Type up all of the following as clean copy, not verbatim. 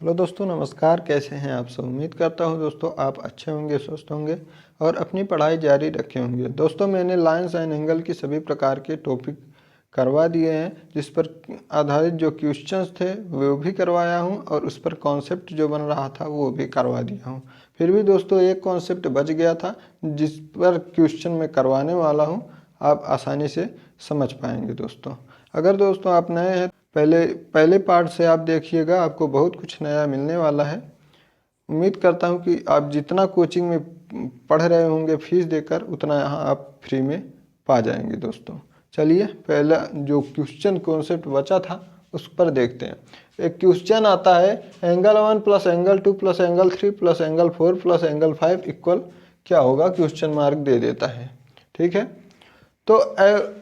Hello दोस्तों, नमस्कार। कैसे हैं आप सब? उम्मीद करता हूं दोस्तों आप अच्छे होंगे, स्वस्थ होंगे और अपनी पढ़ाई जारी रखे होंगे। दोस्तों, मैंने लाइन्स एंड एंगल की सभी प्रकार के टॉपिक करवा दिए हैं, जिस पर आधारित जो क्वेश्चंस थे वो भी करवाया हूं और उस पर कॉन्सेप्ट जो बन रहा था वो भी करवा दिया हूं। फिर भी दोस्तों एक कॉन्सेप्ट बच गया था जिस पर क्वेश्चन मैं करवाने वाला हूँ, आप आसानी से समझ पाएंगे। दोस्तों, अगर दोस्तों आप नए हैं, पहले पार्ट से आप देखिएगा, आपको बहुत कुछ नया मिलने वाला है। उम्मीद करता हूं कि आप जितना कोचिंग में पढ़ रहे होंगे फीस देकर, उतना यहाँ आप फ्री में पा जाएंगे। दोस्तों चलिए, पहला जो क्वेश्चन कॉन्सेप्ट बचा था उस पर देखते हैं। एक क्वेश्चन आता है, angle 1 plus angle 2 plus angle 3 plus angle 4 plus angle 5 equal क्या होगा? क्वेश्चन मार्क दे देता है। ठीक है, तो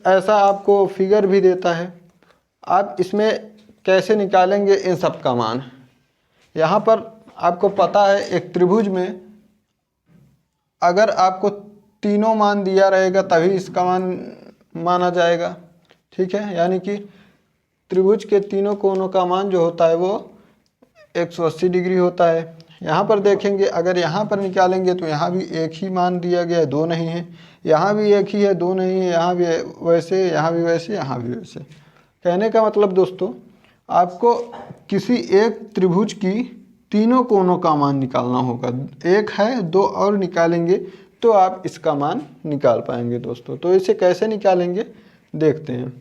ऐसा आपको फिगर भी देता है। आप इसमें कैसे निकालेंगे इन सब का मान? यहाँ पर आपको पता है, एक त्रिभुज में अगर आपको तीनों मान दिया रहेगा तभी इसका मान माना जाएगा। ठीक है, यानी कि त्रिभुज के तीनों कोनों का मान जो होता है वो 180 डिग्री होता है। यहाँ पर देखेंगे, अगर यहाँ पर निकालेंगे तो यहाँ भी एक ही मान दिया गया है, दो नहीं है। यहाँ भी एक ही है, दो नहीं है। यहाँ भी वैसे, यहाँ भी वैसे, यहाँ भी वैसे। कहने का मतलब दोस्तों, आपको किसी एक त्रिभुज की तीनों कोनों का मान निकालना होगा। एक है, दो और निकालेंगे तो आप इसका मान निकाल पाएंगे। दोस्तों तो इसे कैसे निकालेंगे देखते हैं।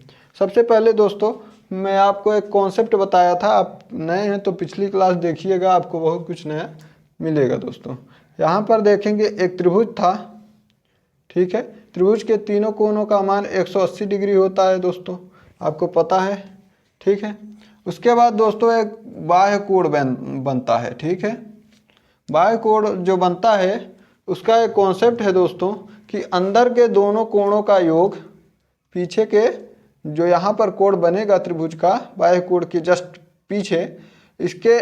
सबसे पहले दोस्तों मैं आपको एक कॉन्सेप्ट बताया था, आप नए हैं तो पिछली क्लास देखिएगा, आपको बहुत कुछ नया मिलेगा। दोस्तों यहाँ पर देखेंगे, एक त्रिभुज था। ठीक है, त्रिभुज के तीनों कोनों का मान 180 डिग्री होता है दोस्तों, आपको पता है। ठीक है, उसके बाद दोस्तों एक बाह्य कोण बनता है। ठीक है, बाह्य कोण जो बनता है उसका एक कॉन्सेप्ट है दोस्तों कि अंदर के दोनों कोणों का योग पीछे के जो यहाँ पर कोण बनेगा त्रिभुज का, बाह्य कोण के जस्ट पीछे, इसके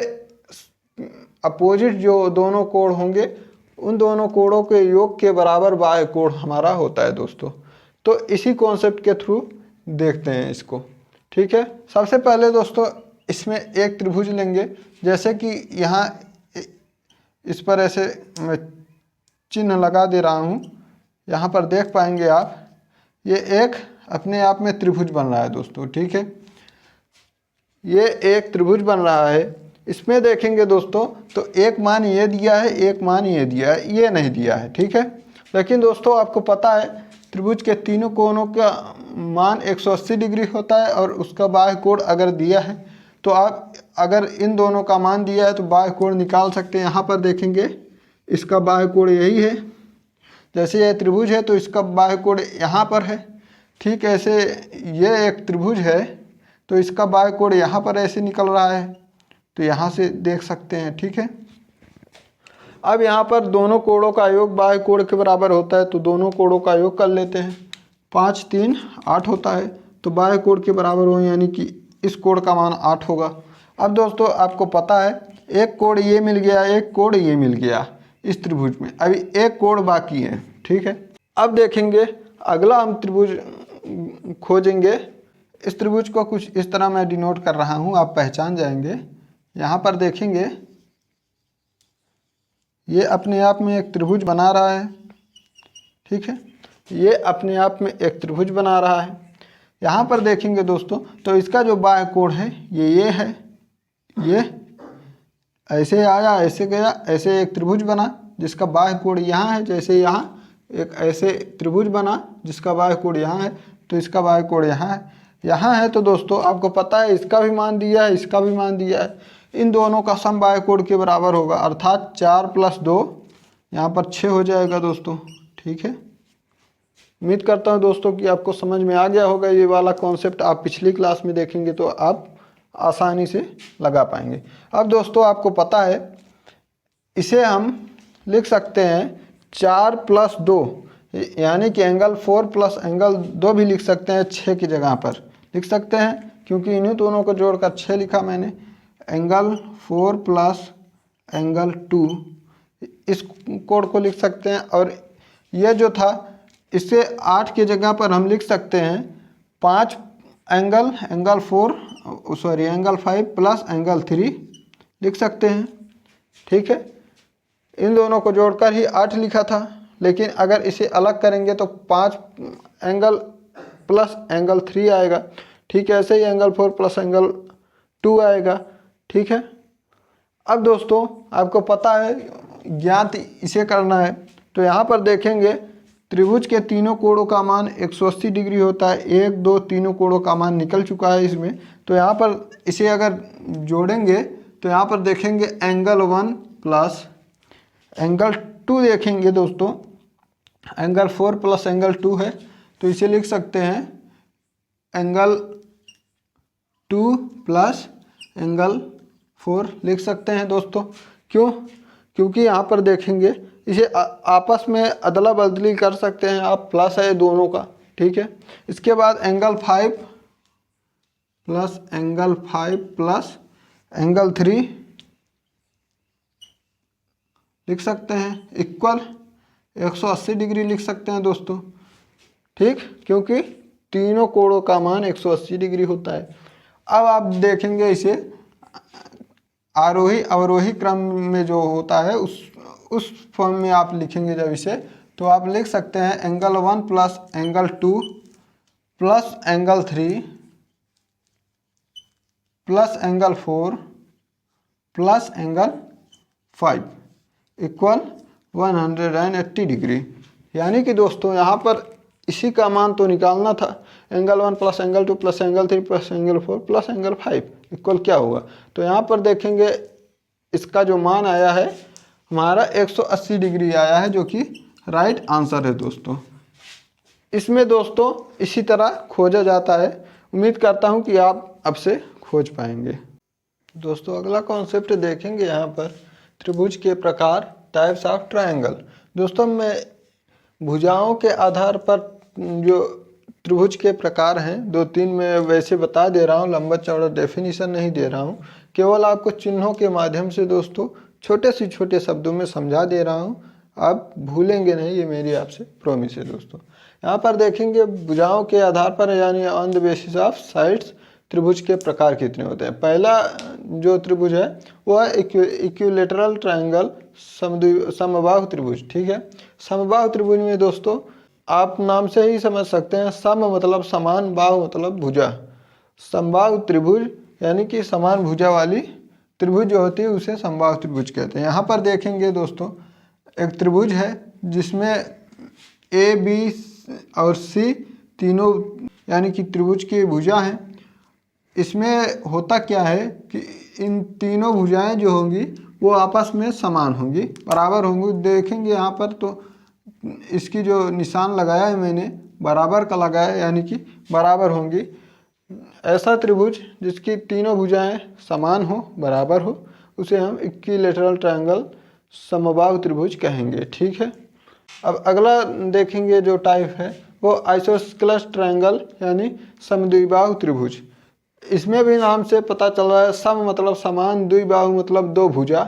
अपोजिट जो दोनों कोण होंगे उन दोनों कोणों के योग के बराबर बाह्य कोण हमारा होता है। दोस्तों तो इसी कॉन्सेप्ट के थ्रू देखते हैं इसको। ठीक है, सबसे पहले दोस्तों इसमें एक त्रिभुज लेंगे, जैसे कि यहाँ इस पर ऐसे मैं चिन्ह लगा दे रहा हूँ। यहाँ पर देख पाएंगे आप, ये एक अपने आप में त्रिभुज बन रहा है दोस्तों। ठीक है, ये एक त्रिभुज बन रहा है। इसमें देखेंगे दोस्तों तो एक मान ये दिया है, एक मान ये दिया है, ये नहीं दिया है। ठीक है, लेकिन दोस्तों आपको पता है त्रिभुज के तीनों कोणों का मान 180 डिग्री होता है और उसका बाह्य कोण अगर दिया है तो आप अगर इन दोनों का मान दिया है तो बाह्य कोण निकाल सकते हैं। यहाँ पर देखेंगे इसका बाह्य कोण यही है। जैसे ये त्रिभुज है तो इसका बाह्य कोण यहाँ पर है। ठीक, ऐसे ये एक त्रिभुज है तो इसका बाह्य कोण यहाँ पर ऐसे निकल रहा है, तो यहाँ से देख सकते हैं। ठीक है, अब यहाँ पर दोनों कोणों का योग बाह्य कोण के बराबर होता है, तो दोनों कोणों का योग कर लेते हैं। 5 3 8 होता है, तो बाह्य कोण के बराबर हो, यानी कि इस कोण का मान 8 होगा। अब दोस्तों आपको पता है एक कोण ये मिल गया, एक कोण ये मिल गया इस त्रिभुज में, अभी एक कोण बाकी है। ठीक है, अब देखेंगे अगला हम त्रिभुज खोजेंगे। इस त्रिभुज को कुछ इस तरह मैं डिनोट कर रहा हूँ, आप पहचान जाएंगे। यहाँ पर देखेंगे ये अपने आप में एक त्रिभुज बना रहा है। ठीक है, ये अपने आप में एक त्रिभुज बना रहा है। यहाँ पर देखेंगे दोस्तों तो इसका जो बाह्य कोण है ये है, ये ऐसे आया, ऐसे गया, ऐसे एक त्रिभुज बना जिसका बाह्य कोण यहाँ है। जैसे यहाँ एक ऐसे त्रिभुज बना जिसका बाह्य कोण यहाँ है, तो इसका बाह्य कोण यहाँ है। यहाँ है तो दोस्तों आपको पता है इसका भी मान दिया है, इसका भी मान दिया है, इन दोनों का सम बाह्य कोण के बराबर होगा, अर्थात 4 + 2 यहाँ पर 6 हो जाएगा दोस्तों। ठीक है, उम्मीद करता हूँ दोस्तों कि आपको समझ में आ गया होगा। ये वाला कॉन्सेप्ट आप पिछली क्लास में देखेंगे तो आप आसानी से लगा पाएंगे। अब दोस्तों आपको पता है इसे हम लिख सकते हैं 4 + 2, यानी कि एंगल 4 + एंगल 2 भी लिख सकते हैं, 6 की जगह पर लिख सकते हैं, क्योंकि इन्हीं दोनों को जोड़कर 6 लिखा मैंने। एंगल 4 + एंगल 2, इस कोण को लिख सकते हैं। और यह जो था इससे 8 की जगह पर हम लिख सकते हैं 5 एंगल 5 + एंगल 3 लिख सकते हैं। ठीक है, इन दोनों को जोड़कर ही 8 लिखा था, लेकिन अगर इसे अलग करेंगे तो 5 एंगल प्लस एंगल 3 आएगा। ठीक है, ऐसे ही एंगल 4 प्लस एंगल 2 आएगा। ठीक है, अब दोस्तों आपको पता है ज्ञात इसे करना है, तो यहाँ पर देखेंगे त्रिभुज के तीनों कोणों का मान 180 डिग्री होता है। 1 2 तीनों कोणों का मान निकल चुका है इसमें। तो यहाँ पर इसे अगर जोड़ेंगे तो यहाँ पर देखेंगे एंगल 1 प्लस एंगल 2 देखेंगे दोस्तों, एंगल 4 प्लस एंगल 2 है, तो इसे लिख सकते हैं एंगल 2 प्लस एंगल 4 लिख सकते हैं दोस्तों। क्यों? क्योंकि यहाँ पर देखेंगे इसे आपस में अदला बदली कर सकते हैं आप, प्लस है दोनों का। ठीक है, इसके बाद angle 5 plus angle 5 plus angle 3 लिख सकते हैं इक्वल 180 डिग्री लिख सकते हैं दोस्तों। ठीक, क्योंकि तीनों कोणों का मान 180 डिग्री होता है। अब आप देखेंगे इसे आरोही अवरोही क्रम में जो होता है उस फॉर्म में आप लिखेंगे जब इसे, तो आप लिख सकते हैं angle 1 plus angle 2 plus angle 3 plus angle 4 plus angle 5 equal 180 degree. यानी कि दोस्तों यहाँ पर इसी का मान तो निकालना था, angle 1 plus angle 2 plus angle 3 plus angle 4 plus angle 5 equal क्या होगा। तो यहाँ पर देखेंगे इसका जो मान आया है हमारा 180 डिग्री आया है, जो कि राइट आंसर है दोस्तों। इसमें दोस्तों इसी तरह खोजा जाता है। उम्मीद करता हूँ कि आप अब से खोज पाएंगे। दोस्तों अगला कॉन्सेप्ट देखेंगे यहाँ पर त्रिभुज के प्रकार, टाइप्स ऑफ ट्रायंगल। दोस्तों मैं भुजाओं के आधार पर जो त्रिभुज के प्रकार हैं 2-3 मैं वैसे बता दे रहा हूँ, लंबा चौड़ा डेफिनेशन नहीं दे रहा हूँ, केवल आपको चिन्हों के माध्यम से दोस्तों छोटे से छोटे शब्दों में समझा दे रहा हूँ। आप भूलेंगे नहीं, ये मेरी आपसे प्रॉमिस है दोस्तों। यहाँ पर देखेंगे भुजाओं के आधार पर यानी on the basis of sides त्रिभुज के प्रकार कितने होते हैं। पहला जो त्रिभुज है वो है इक्विलेटरल ट्रायंगल, समबाहु त्रिभुज। ठीक है, समबाहु त्रिभुज में दोस्तों आप नाम से ही समझ सकते हैं, सम मतलब समान, बाहु मतलब भुजा। समबाहु त्रिभुज यानी कि समान भुजा वाली त्रिभुज जो होती है उसे समबाहु त्रिभुज कहते हैं। यहाँ पर देखेंगे दोस्तों एक त्रिभुज है जिसमें ए बी और सी तीनों यानी कि त्रिभुज की भुजा हैं। इसमें होता क्या है कि इन तीनों भुजाएं जो होंगी वो आपस में समान होंगी, बराबर होंगी। देखेंगे यहाँ पर तो इसकी जो निशान लगाया है मैंने बराबर का लगाया है, यानी कि बराबर होंगी। ऐसा त्रिभुज जिसकी तीनों भुजाएं समान हो, बराबर हो, उसे हम इक्विलेटरल ट्रायंगल, समबाहु त्रिभुज कहेंगे। ठीक है, अब अगला देखेंगे जो टाइप है वो आइसोस्केलस ट्रायंगल यानी समद्विबाहु त्रिभुज। इसमें भी नाम से पता चल रहा है, सम मतलब समान, द्विबाहु मतलब दो भुजा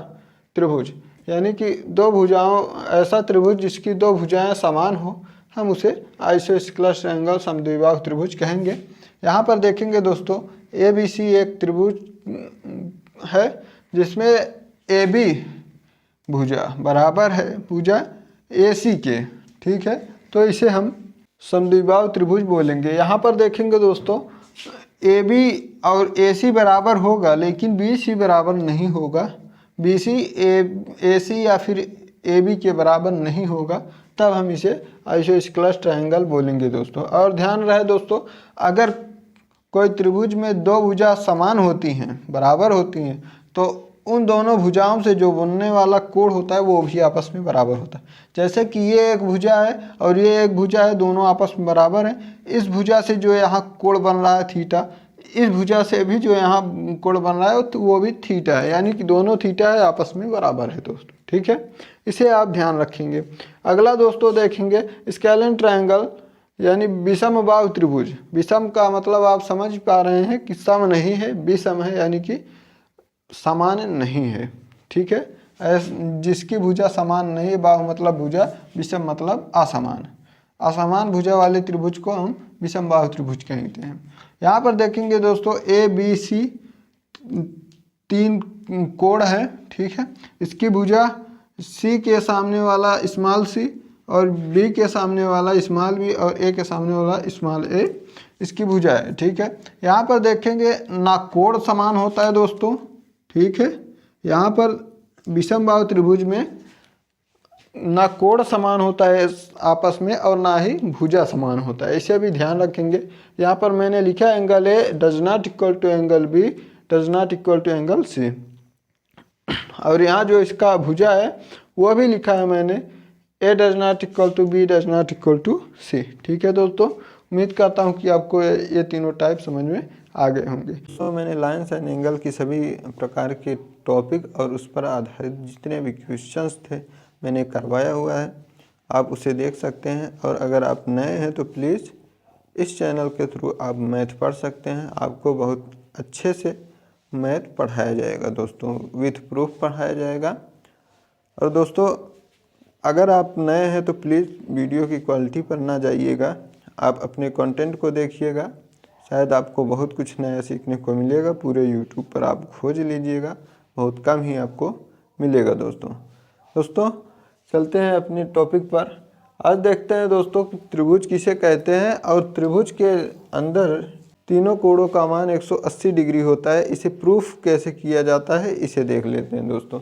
त्रिभुज, यानी कि दो भुजाओं, ऐसा त्रिभुज जिसकी दो भुजाएं समान हो, हम उसे आइसोस्केलस ट्रायंगल, समद्विबाहु त्रिभुज कहेंगे। यहाँ पर देखेंगे दोस्तों ए बी सी एक त्रिभुज है जिसमें ए बी भुजा बराबर है भुजा ए सी के। ठीक है, तो इसे हम समद्विबाहु त्रिभुज बोलेंगे। यहाँ पर देखेंगे दोस्तों ए बी और ए सी बराबर होगा लेकिन बी सी बराबर नहीं होगा, बी सी ए सी या फिर ए बी के बराबर नहीं होगा, तब हम इसे आइसोस्केलस ट्रायंगल बोलेंगे दोस्तों। और ध्यान रहे दोस्तों, अगर कोई त्रिभुज में दो भुजा समान होती हैं, बराबर होती हैं, तो उन दोनों भुजाओं से जो बनने वाला कोण होता है वो भी आपस में बराबर होता है। जैसे कि ये एक भुजा है और ये एक भुजा है, दोनों आपस में बराबर हैं। इस भुजा से जो यहाँ कोण बन रहा है थीटा, इस भुजा से भी जो यहाँ कोण बन रहा है तो वो भी थीटा है, यानी कि दोनों थीटा है, आपस में बराबर है दोस्तों। ठीक है, इसे आप ध्यान रखेंगे। अगला दोस्तों देखेंगे स्केलिन ट्रायंगल यानी विषम बाहु त्रिभुज। विषम का मतलब आप समझ पा रहे हैं कि सम नहीं है, विषम है यानी कि समान नहीं है। ठीक है, जिसकी भुजा समान नहीं है, बाहु मतलब भुजा, विषम मतलब असमान, असमान भुजा वाले त्रिभुज को हम विषम बाहु त्रिभुज कहते हैं। यहाँ पर देखेंगे दोस्तों ए बी सी तीन कोण है, ठीक है। इसकी भुजा सी के सामने वाला स्मॉल सी और बी के सामने वाला स्मॉल बी और ए के सामने वाला स्मॉल ए इसकी भुजा है, ठीक है। यहाँ पर देखेंगे ना कोण समान होता है दोस्तों, ठीक है। यहाँ पर विषमबाहु त्रिभुज में ना कोण समान होता है आपस में और ना ही भुजा समान होता है, इसे भी ध्यान रखेंगे। यहाँ पर मैंने लिखा angle A does not equal to angle B does not equal to angle C, और यहाँ जो इसका भुजा है वो भी लिखा है मैंने A does not equal to B does not equal to C, ठीक है दोस्तों। उम्मीद करता हूँ कि आपको ये तीनों टाइप समझ में आ गए होंगे। तो मैंने लाइन्स एंड एंगल की सभी प्रकार के टॉपिक और उस पर आधारित जितने भी क्वेश्चंस थे मैंने करवाया हुआ है, आप उसे देख सकते हैं। और अगर आप नए हैं तो प्लीज़ इस चैनल के थ्रू आप मैथ पढ़ सकते हैं, आपको बहुत अच्छे से मैथ पढ़ाया जाएगा दोस्तों, विथ प्रूफ पढ़ाया जाएगा। और दोस्तों अगर आप नए हैं तो प्लीज़ वीडियो की क्वालिटी पर ना जाइएगा, आप अपने कंटेंट को देखिएगा, शायद आपको बहुत कुछ नया सीखने को मिलेगा। पूरे यूट्यूब पर आप खोज लीजिएगा, बहुत कम ही आपको मिलेगा दोस्तों चलते हैं अपने टॉपिक पर। आज देखते हैं दोस्तों कि त्रिभुज किसे कहते हैं और त्रिभुज के अंदर तीनों कोणों का मान 180 डिग्री होता है, इसे प्रूफ कैसे किया जाता है इसे देख लेते हैं दोस्तों।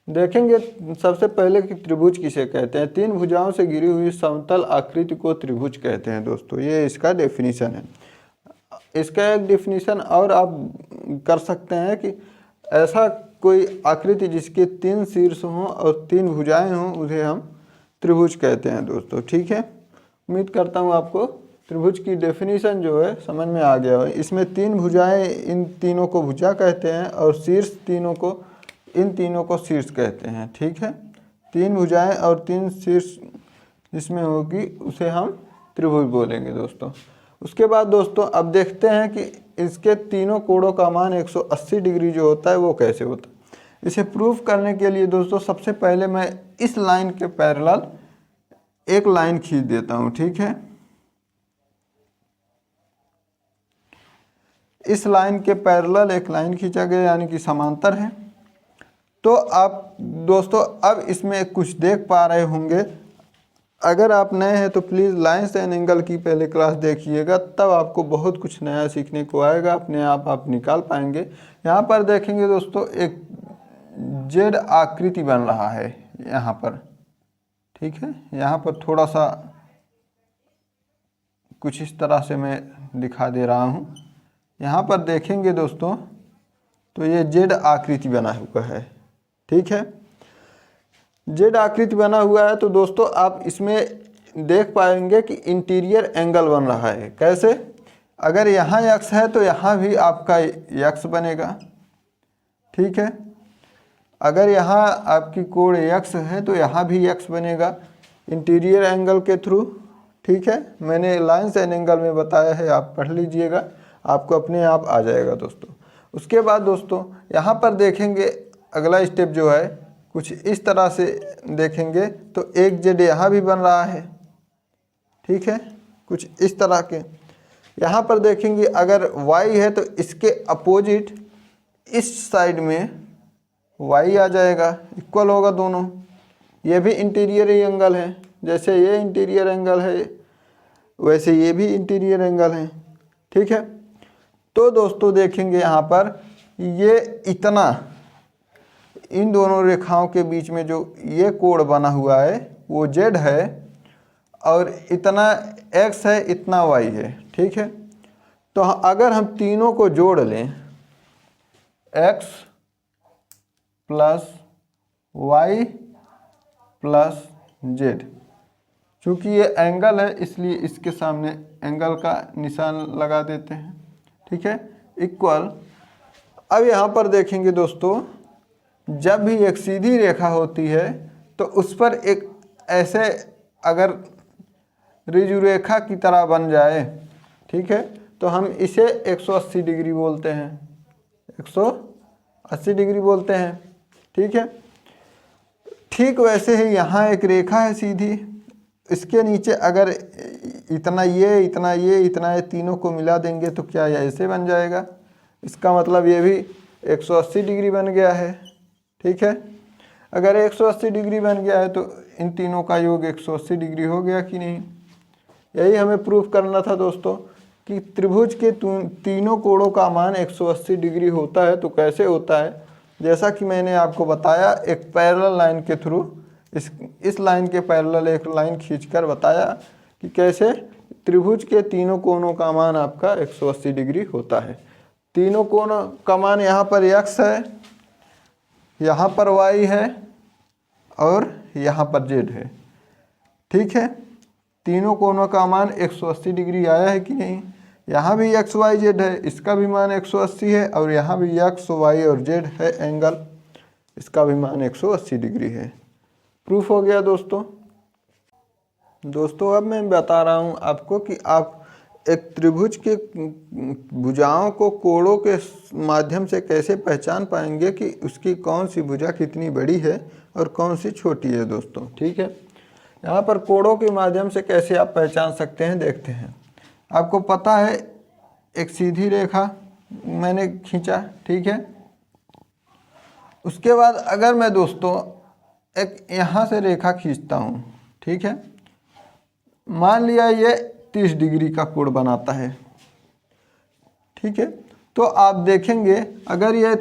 देखेंगे सबसे पहले कि त्रिभुज किसे कहते हैं। तीन भुजाओं से घिरी हुई समतल आकृति को त्रिभुज कहते हैं दोस्तों, ये इसका डेफिनेशन है। इसका एक डेफिनेशन और आप कर सकते हैं कि ऐसा कोई आकृति जिसके तीन शीर्ष हों और तीन भुजाएं हों उसे हम त्रिभुज कहते हैं दोस्तों, ठीक है। उम्मीद करता हूँ आपको त्रिभुज की डेफिनेशन जो है समझ में आ गया हो। इसमें तीन भुजाएं, इन तीनों को भुजा कहते हैं और शीर्ष तीनों को, इन तीनों को शीर्ष कहते हैं, ठीक है। तीन भुजाएं और तीन शीर्ष जिसमें होगी उसे हम त्रिभुज बोलेंगे दोस्तों। उसके बाद दोस्तों अब देखते हैं कि इसके तीनों कोणों का मान 180 डिग्री जो होता है वो कैसे होता है। इसे प्रूफ करने के लिए दोस्तों सबसे पहले मैं इस लाइन के पैरेलल एक लाइन खींच देता हूँ, ठीक है। इस लाइन के पैरेलल एक लाइन खींचा गया यानी कि समांतर है। तो आप दोस्तों अब इसमें कुछ देख पा रहे होंगे, अगर आप नए हैं तो प्लीज़ लाइन्स एंड एंगल की पहले क्लास देखिएगा, तब आपको बहुत कुछ नया सीखने को आएगा, अपने आप निकाल पाएंगे। यहाँ पर देखेंगे दोस्तों एक जेड आकृति बन रहा है यहाँ पर, ठीक है। यहाँ पर थोड़ा सा कुछ इस तरह से मैं दिखा दे रहा हूँ। यहाँ पर देखेंगे दोस्तों तो ये जेड आकृति बना हुआ है, ठीक है। जेड आकृति बना हुआ है तो दोस्तों आप इसमें देख पाएंगे कि इंटीरियर एंगल बन रहा है। कैसे? अगर यहाँ यक्स है तो यहाँ भी आपका यक्स बनेगा, ठीक है। अगर यहाँ आपकी कोण यक्स है तो यहाँ भी यक्स बनेगा इंटीरियर एंगल के थ्रू, ठीक है। मैंने लाइन्स एंड एंगल में बताया है, आप पढ़ लीजिएगा, आपको अपने आप आ जाएगा दोस्तों। उसके बाद दोस्तों यहाँ पर देखेंगे अगला स्टेप जो है कुछ इस तरह से देखेंगे तो एक जेड यहाँ भी बन रहा है, ठीक है, कुछ इस तरह के। यहाँ पर देखेंगे अगर y है तो इसके अपोजिट इस साइड में y आ जाएगा, इक्वल होगा दोनों। ये भी इंटीरियर एंगल है, जैसे ये इंटीरियर एंगल है वैसे ये भी इंटीरियर एंगल है, ठीक है। तो दोस्तों देखेंगे यहाँ पर ये इतना, इन दोनों रेखाओं के बीच में जो ये कोण बना हुआ है वो z है और इतना x है, इतना y है, ठीक है। तो अगर हम तीनों को जोड़ लें x plus y plus z, चूँकि ये एंगल है इसलिए इसके सामने एंगल का निशान लगा देते हैं, ठीक है, इक्वल। अब यहाँ पर देखेंगे दोस्तों जब भी एक सीधी रेखा होती है तो उस पर एक ऐसे अगर ऋजु रेखा की तरह बन जाए, ठीक है, तो हम इसे 180 डिग्री बोलते हैं, 180 डिग्री बोलते हैं, ठीक है। ठीक वैसे ही यहाँ एक रेखा है सीधी, इसके नीचे अगर इतना ये तीनों को मिला देंगे तो क्या ये ऐसे बन जाएगा। इसका मतलब ये भी 180 डिग्री बन गया है। ठीक है, अगर 180 डिग्री बन गया है तो इन तीनों का योग 180 डिग्री हो गया कि नहीं। यही हमें प्रूफ करना था दोस्तों कि त्रिभुज के तीनों कोणों का मान 180 डिग्री होता है। तो कैसे होता है, जैसा कि मैंने आपको बताया एक पैरेलल लाइन के थ्रू, इस लाइन के पैरेलल एक लाइन खींचकर बताया कि कैसे त्रिभुज के तीनों कोणों का मान आपका 180 डिग्री होता है। तीनों कोणों का मान यहाँ पर x है, यहाँ पर y है और यहाँ पर z है। ठीक है, तीनों कोणों का मान 180 डिग्री आया है कि नहीं। यहाँ भी x y z है, इसका भी मान 180 है और यहाँ भी x y और z है एंगल, इसका भी मान 180 डिग्री है। प्रूफ हो गया दोस्तों। अब मैं बता रहा हूँ आपको कि आप एक त्रिभुज के भुजाओं को कोणों के माध्यम से कैसे पहचान पाएंगे कि उसकी कौन सी भुजा कितनी बड़ी है और कौन सी छोटी है दोस्तों। ठीक है, यहाँ पर कोणों के माध्यम से कैसे आप पहचान सकते हैं, देखते हैं। आपको पता है एक सीधी रेखा मैंने खींचा, ठीक है। उसके बाद अगर मैं दोस्तों एक यहाँ से रेखा खींचता हूँ, ठीक है, मान लिया ये 30 डिग्री का कोण बनाता है। ठीक है, तो आप देखेंगे अगर ये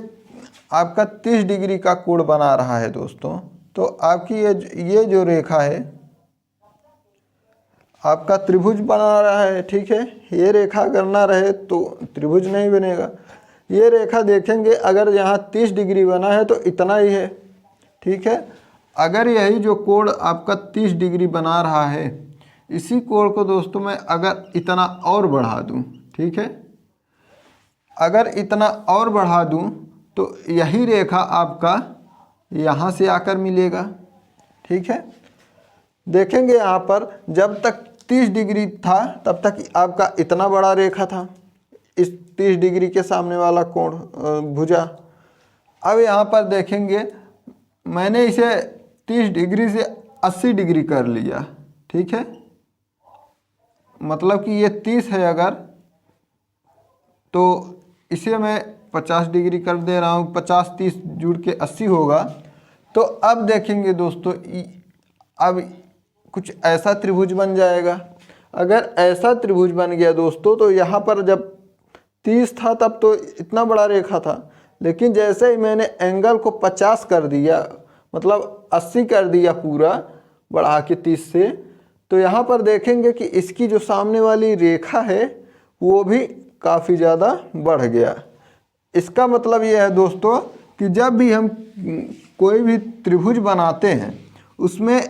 आपका 30 डिग्री का कोण बना रहा है दोस्तों, तो आपकी ये जो रेखा है आपका त्रिभुज बना रहा है। ठीक है, ये रेखा अगर ना रहे तो त्रिभुज नहीं बनेगा। ये रेखा देखेंगे अगर यहाँ 30 डिग्री बना है तो इतना ही है। ठीक है, अगर यही जो कोण आपका 30 डिग्री बना रहा है, इसी कोण को दोस्तों मैं अगर इतना और बढ़ा दूं, ठीक है, अगर इतना और बढ़ा दूं तो यही रेखा आपका यहाँ से आकर मिलेगा। ठीक है, देखेंगे यहाँ पर जब तक 30 डिग्री था तब तक आपका इतना बड़ा रेखा था, इस 30 डिग्री के सामने वाला कोण भुजा। अब यहाँ पर देखेंगे मैंने इसे 30 डिग्री से 80 डिग्री कर लिया। ठीक है, मतलब कि ये 30 है अगर, तो इसे मैं 50 डिग्री कर दे रहा हूँ, 50 30 जुड़ के 80 होगा। तो अब देखेंगे दोस्तों अब कुछ ऐसा त्रिभुज बन जाएगा। अगर ऐसा त्रिभुज बन गया दोस्तों तो यहाँ पर जब 30 था तब तो इतना बड़ा रेखा था, लेकिन जैसे ही मैंने एंगल को 50 कर दिया, मतलब 80 कर दिया पूरा बढ़ा के 30 से, तो यहाँ पर देखेंगे कि इसकी जो सामने वाली रेखा है वो भी काफ़ी ज़्यादा बढ़ गया। इसका मतलब ये है दोस्तों कि जब भी हम कोई भी त्रिभुज बनाते हैं उसमें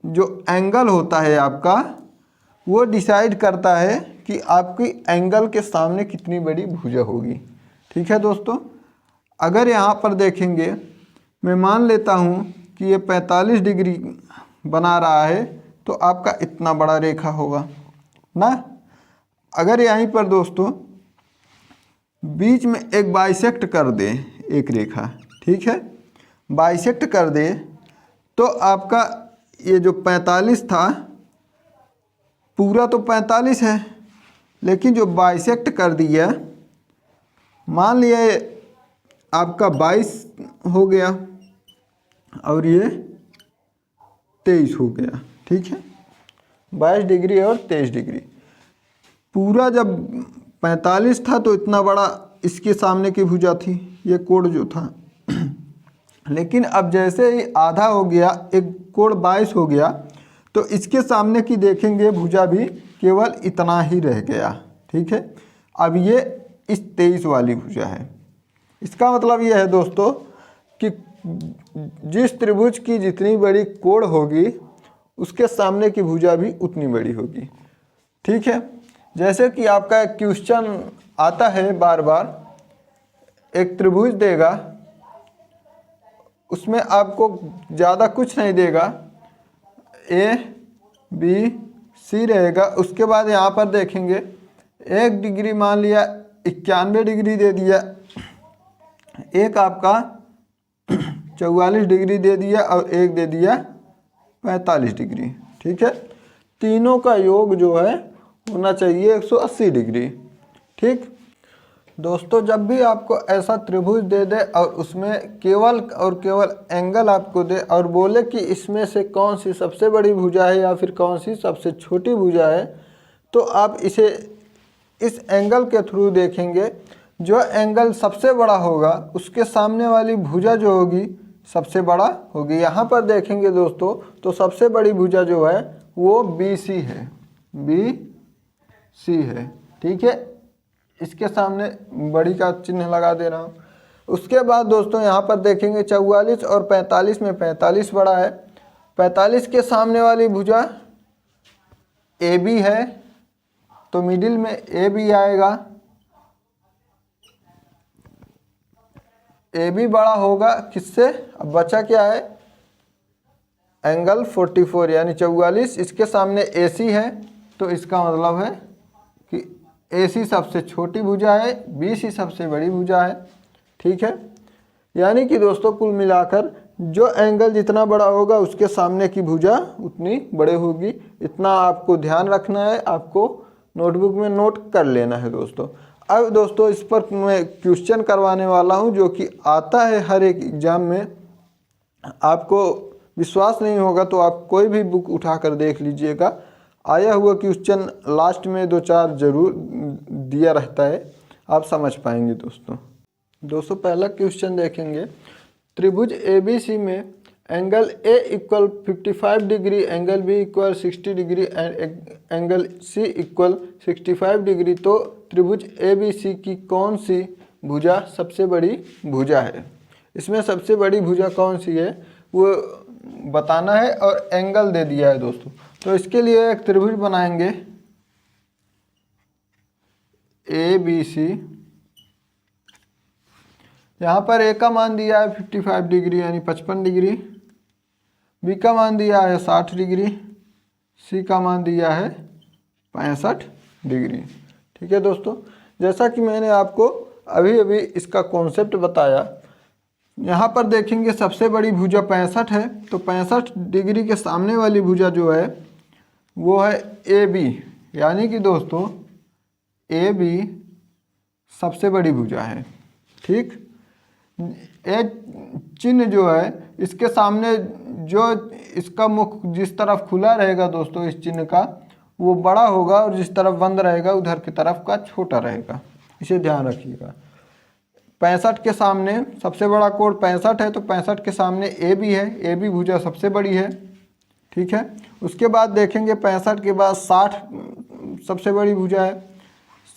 जो एंगल होता है आपका वो डिसाइड करता है कि आपकी एंगल के सामने कितनी बड़ी भुजा होगी। ठीक है दोस्तों, अगर यहाँ पर देखेंगे मैं मान लेता हूँ कि ये 45 डिग्री बना रहा है तो आपका इतना बड़ा रेखा होगा ना। अगर यहीं पर दोस्तों बीच में एक बाइसेक्ट कर दे एक रेखा, ठीक है, बाइसेक्ट कर दे तो आपका ये जो 45 था पूरा तो 45 है, लेकिन जो बाइसेक्ट कर दिया मान लिया आपका 22 हो गया और ये 23 हो गया। ठीक है, 22 डिग्री और 23 डिग्री। पूरा जब 45 था तो इतना बड़ा इसके सामने की भुजा थी, ये कोण जो था। लेकिन अब जैसे ही आधा हो गया, एक कोण 22 हो गया, तो इसके सामने की देखेंगे भुजा भी केवल इतना ही रह गया। ठीक है, अब ये इस 23 वाली भुजा है। इसका मतलब ये है दोस्तों कि जिस त्रिभुज की जितनी बड़ी कोण होगी उसके सामने की भुजा भी उतनी बड़ी होगी। ठीक है, जैसे कि आपका एक क्वेश्चन आता है बार बार, एक त्रिभुज देगा, उसमें आपको ज़्यादा कुछ नहीं देगा, ए बी सी रहेगा। उसके बाद यहाँ पर देखेंगे 1 डिग्री मान लिया 91 डिग्री दे दिया, एक आपका 44 डिग्री दे दिया और एक दे दिया 45 डिग्री। ठीक है, तीनों का योग जो है होना चाहिए 180 डिग्री। ठीक, दोस्तों जब भी आपको ऐसा त्रिभुज दे दे और उसमें केवल और केवल एंगल आपको दे और बोले कि इसमें से कौन सी सबसे बड़ी भुजा है या फिर कौन सी सबसे छोटी भुजा है, तो आप इसे इस एंगल के थ्रू देखेंगे। जो एंगल सबसे बड़ा होगा उसके सामने वाली भुजा जो होगी सबसे बड़ा होगी। यहाँ पर देखेंगे दोस्तों तो सबसे बड़ी भुजा जो है वो BC है, BC है, ठीक है। इसके सामने बड़ी का चिन्ह लगा दे रहा हूँ। उसके बाद दोस्तों यहाँ पर देखेंगे 44 और 45 में 45 बड़ा है। 45 के सामने वाली भुजा AB है, तो मिडिल में AB आएगा। AB बड़ा होगा किससे? अब बचा क्या है? एंगल 44 यानी 44। इसके सामने AC है, तो इसका मतलब है कि AC सबसे छोटी भुजा है, BC सबसे बड़ी भुजा है, ठीक है। यानी कि दोस्तों कुल मिलाकर जो एंगल जितना बड़ा होगा उसके सामने की भुजा उतनी बड़ी होगी। इतना आपको ध्यान रखना है, आपको नोटबुक में नोट कर लेना है दोस्तों। अब दोस्तों इस पर मैं क्वेश्चन करवाने वाला हूं जो कि आता है हर एक एग्जाम में। आपको विश्वास नहीं होगा तो आप कोई भी बुक उठा कर देख लीजिएगा, आया हुआ क्वेश्चन लास्ट में 2-4 जरूर दिया रहता है, आप समझ पाएंगे दोस्तों पहला क्वेश्चन देखेंगे। त्रिभुज ABC में angle A equal 55 degree, angle B equal 60 degree and angle C equal 65 degree. तो त्रिभुज ABC की कौन सी भुजा सबसे बड़ी भुजा है? इसमें सबसे बड़ी भुजा कौन सी है वो बताना है और एंगल दे दिया है दोस्तों। तो इसके लिए एक त्रिभुज बनाएंगे ABC। यहाँ पर A का मान दिया है 55 डिग्री यानी 55 डिग्री, B का मान दिया है 60 डिग्री, C का मान दिया है 65 डिग्री, ठीक है दोस्तों। जैसा कि मैंने आपको अभी अभी इसका कॉन्सेप्ट बताया, यहाँ पर देखेंगे सबसे बड़ी भुजा 65 है, तो 65 डिग्री के सामने वाली भुजा जो है वो है AB, यानी कि दोस्तों AB सबसे बड़ी भुजा है, ठीक। ए चिन्ह जो है इसके सामने जो इसका मुख जिस तरफ खुला रहेगा दोस्तों इस चिन्ह का वो बड़ा होगा और जिस तरफ बंद रहेगा उधर की तरफ का छोटा रहेगा, इसे ध्यान रखिएगा। 65 के सामने सबसे बड़ा कोण 65 है, तो 65 के सामने AB है, AB भुजा सबसे बड़ी है, ठीक है। उसके बाद देखेंगे 65 के बाद 60 सबसे बड़ी भुजा है,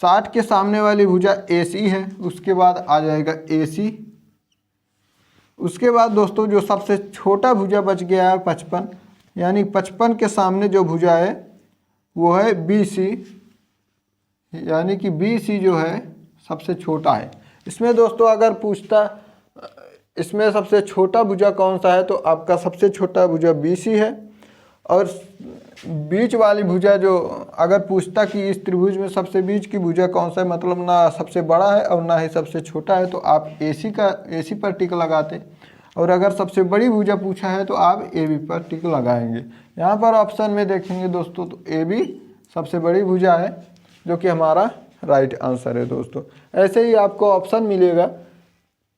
60 के सामने वाली भुजा AC है, उसके बाद आ जाएगा AC। उसके बाद दोस्तों जो सबसे छोटा भुजा बच गया है 55, यानी 55 के सामने जो भुजा है वो है BC, यानी कि BC जो है सबसे छोटा है। इसमें दोस्तों अगर पूछता इसमें सबसे छोटा भुजा कौन सा है, तो आपका सबसे छोटा भुजा BC है। और बीच वाली भुजा जो अगर पूछता कि इस त्रिभुज में सबसे बीच की भुजा कौन सा है, मतलब ना सबसे बड़ा है और ना ही सबसे छोटा है, तो आप AC पर टिक लगाते। और अगर सबसे बड़ी भुजा पूछा है तो आप AB पर टिक लगाएंगे। यहाँ पर ऑप्शन में देखेंगे दोस्तों तो AB सबसे बड़ी भुजा है, जो कि हमारा राइट आंसर है दोस्तों। ऐसे ही आपको ऑप्शन मिलेगा,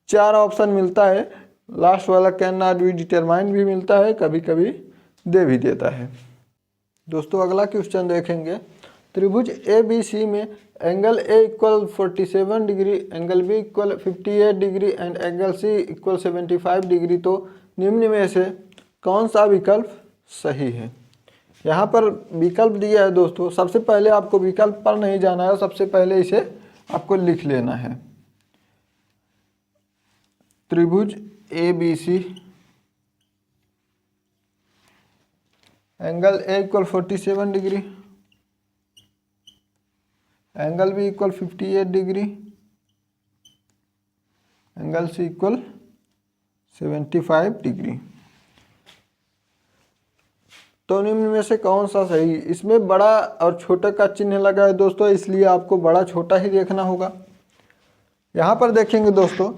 4 ऑप्शन मिलता है, लास्ट वाला कैन नॉट बी डिटरमाइंड भी मिलता है, कभी कभी दे भी देता है। दोस्तों अगला क्वेश्चन देखेंगे। त्रिभुज ABC में angle A equal 47 degree, angle B equal 58 degree and angle C equal 75 degree. तो निम्न में से कौन सा विकल्प सही है? यहाँ पर विकल्प दिया है दोस्तों। सबसे पहले आपको विकल्प पर नहीं जाना है, सबसे पहले इसे आपको लिख लेना है। त्रिभुज ABC angle A equal 47 degree, angle B equal 58 degree, angle C equal 75 degree. तो निम्न में से कौन सा सही? इसमें बड़ा और छोटे का चिन्ह लगा है दोस्तों, इसलिए आपको बड़ा छोटा ही देखना होगा। यहाँ पर देखेंगे दोस्तों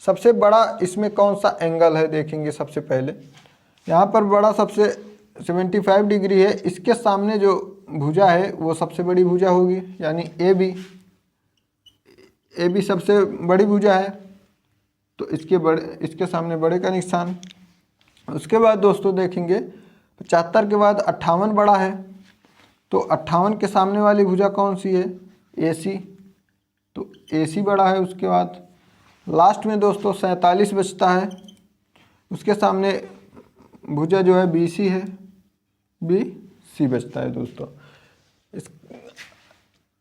सबसे बड़ा इसमें कौन सा एंगल है, देखेंगे सबसे पहले। यहाँ पर बड़ा सबसे 75 डिग्री है, इसके सामने जो भुजा है वो सबसे बड़ी भुजा होगी, यानी AB। ए बी सबसे बड़ी भुजा है तो इसके सामने बड़े का निशान। उसके बाद दोस्तों देखेंगे 75 के बाद 58 बड़ा है तो 58 के सामने वाली भुजा कौन सी है, ए सी, तो ए सी बड़ा है। उसके बाद लास्ट में दोस्तों 47 बचता है, उसके सामने भुजा जो है बी सी है, बी सी बचता है दोस्तों। इस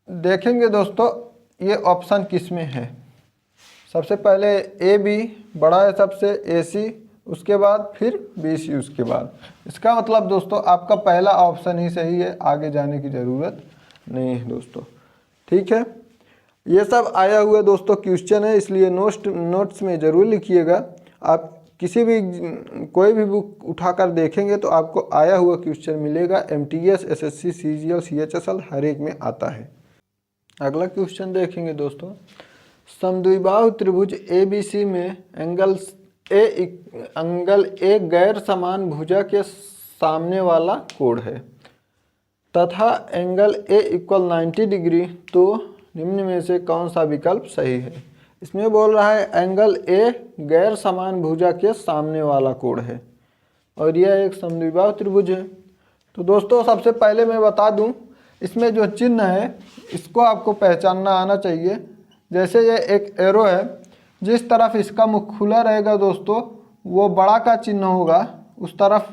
देखेंगे दोस्तों ये ऑप्शन किस में है। सबसे पहले ए बी बड़ा है सबसे, ए सी उसके बाद फिर बी सी उसके बाद। इसका मतलब दोस्तों आपका पहला ऑप्शन ही सही है, आगे जाने की ज़रूरत नहीं है दोस्तों। ठीक है, ये सब आया हुआ दोस्तों क्वेश्चन है, इसलिए नोट्स में ज़रूर लिखिएगा। आप किसी भी कोई भी बुक उठाकर देखेंगे तो आपको आया हुआ क्वेश्चन मिलेगा। MTS, SSC, CGL, CHSL हर एक में आता है। अगला क्वेश्चन देखेंगे दोस्तों, समद्विबाहु त्रिभुज ABC में एंगल ए गैर समान भुजा के सामने वाला कोण है तथा एंगल A = 90 डिग्री, तो निम्न में से कौन सा विकल्प सही है। इसमें बोल रहा है एंगल A गैर समान भुजा के सामने वाला कोण है और यह एक समद्विबाहु त्रिभुज है। तो दोस्तों सबसे पहले मैं बता दूं, इसमें जो चिन्ह है इसको आपको पहचानना आना चाहिए। जैसे ये एक एरो है, जिस तरफ इसका मुख खुला रहेगा दोस्तों वो बड़ा का चिन्ह होगा, उस तरफ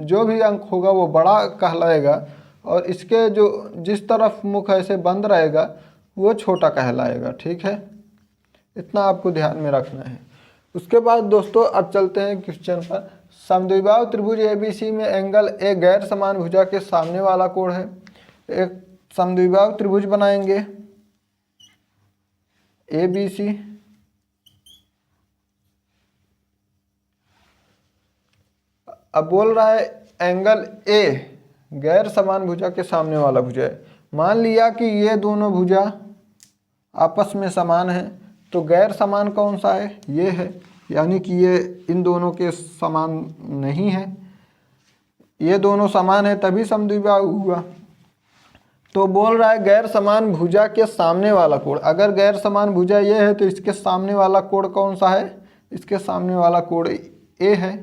जो भी अंक होगा वो बड़ा कहलाएगा, और इसके जो जिस तरफ मुख ऐसे बंद रहेगा वो छोटा कहलाएगा। ठीक है, इतना आपको ध्यान में रखना है। उसके बाद दोस्तों अब चलते हैं क्वेश्चन पर। समद्विबाहु त्रिभुज ABC में एंगल A गैर समान भुजा के सामने वाला कोण है। एक समद्विबाहु त्रिभुज बनाएंगे ABC, अब बोल रहा है एंगल A गैर समान भुजा के सामने वाला भुजा है। मान लिया कि ये दोनों भुजा आपस में समान है, तो गैर समान कौन सा है, ये है, यानी कि ये इन दोनों के समान नहीं है। ये दोनों समान है तभी समद्विबाहु हुआ। तो बोल रहा है गैर समान भुजा के सामने वाला कोण। अगर गैर समान भुजा ये है तो इसके सामने वाला कोण कौन सा है, इसके सामने वाला कोण A है।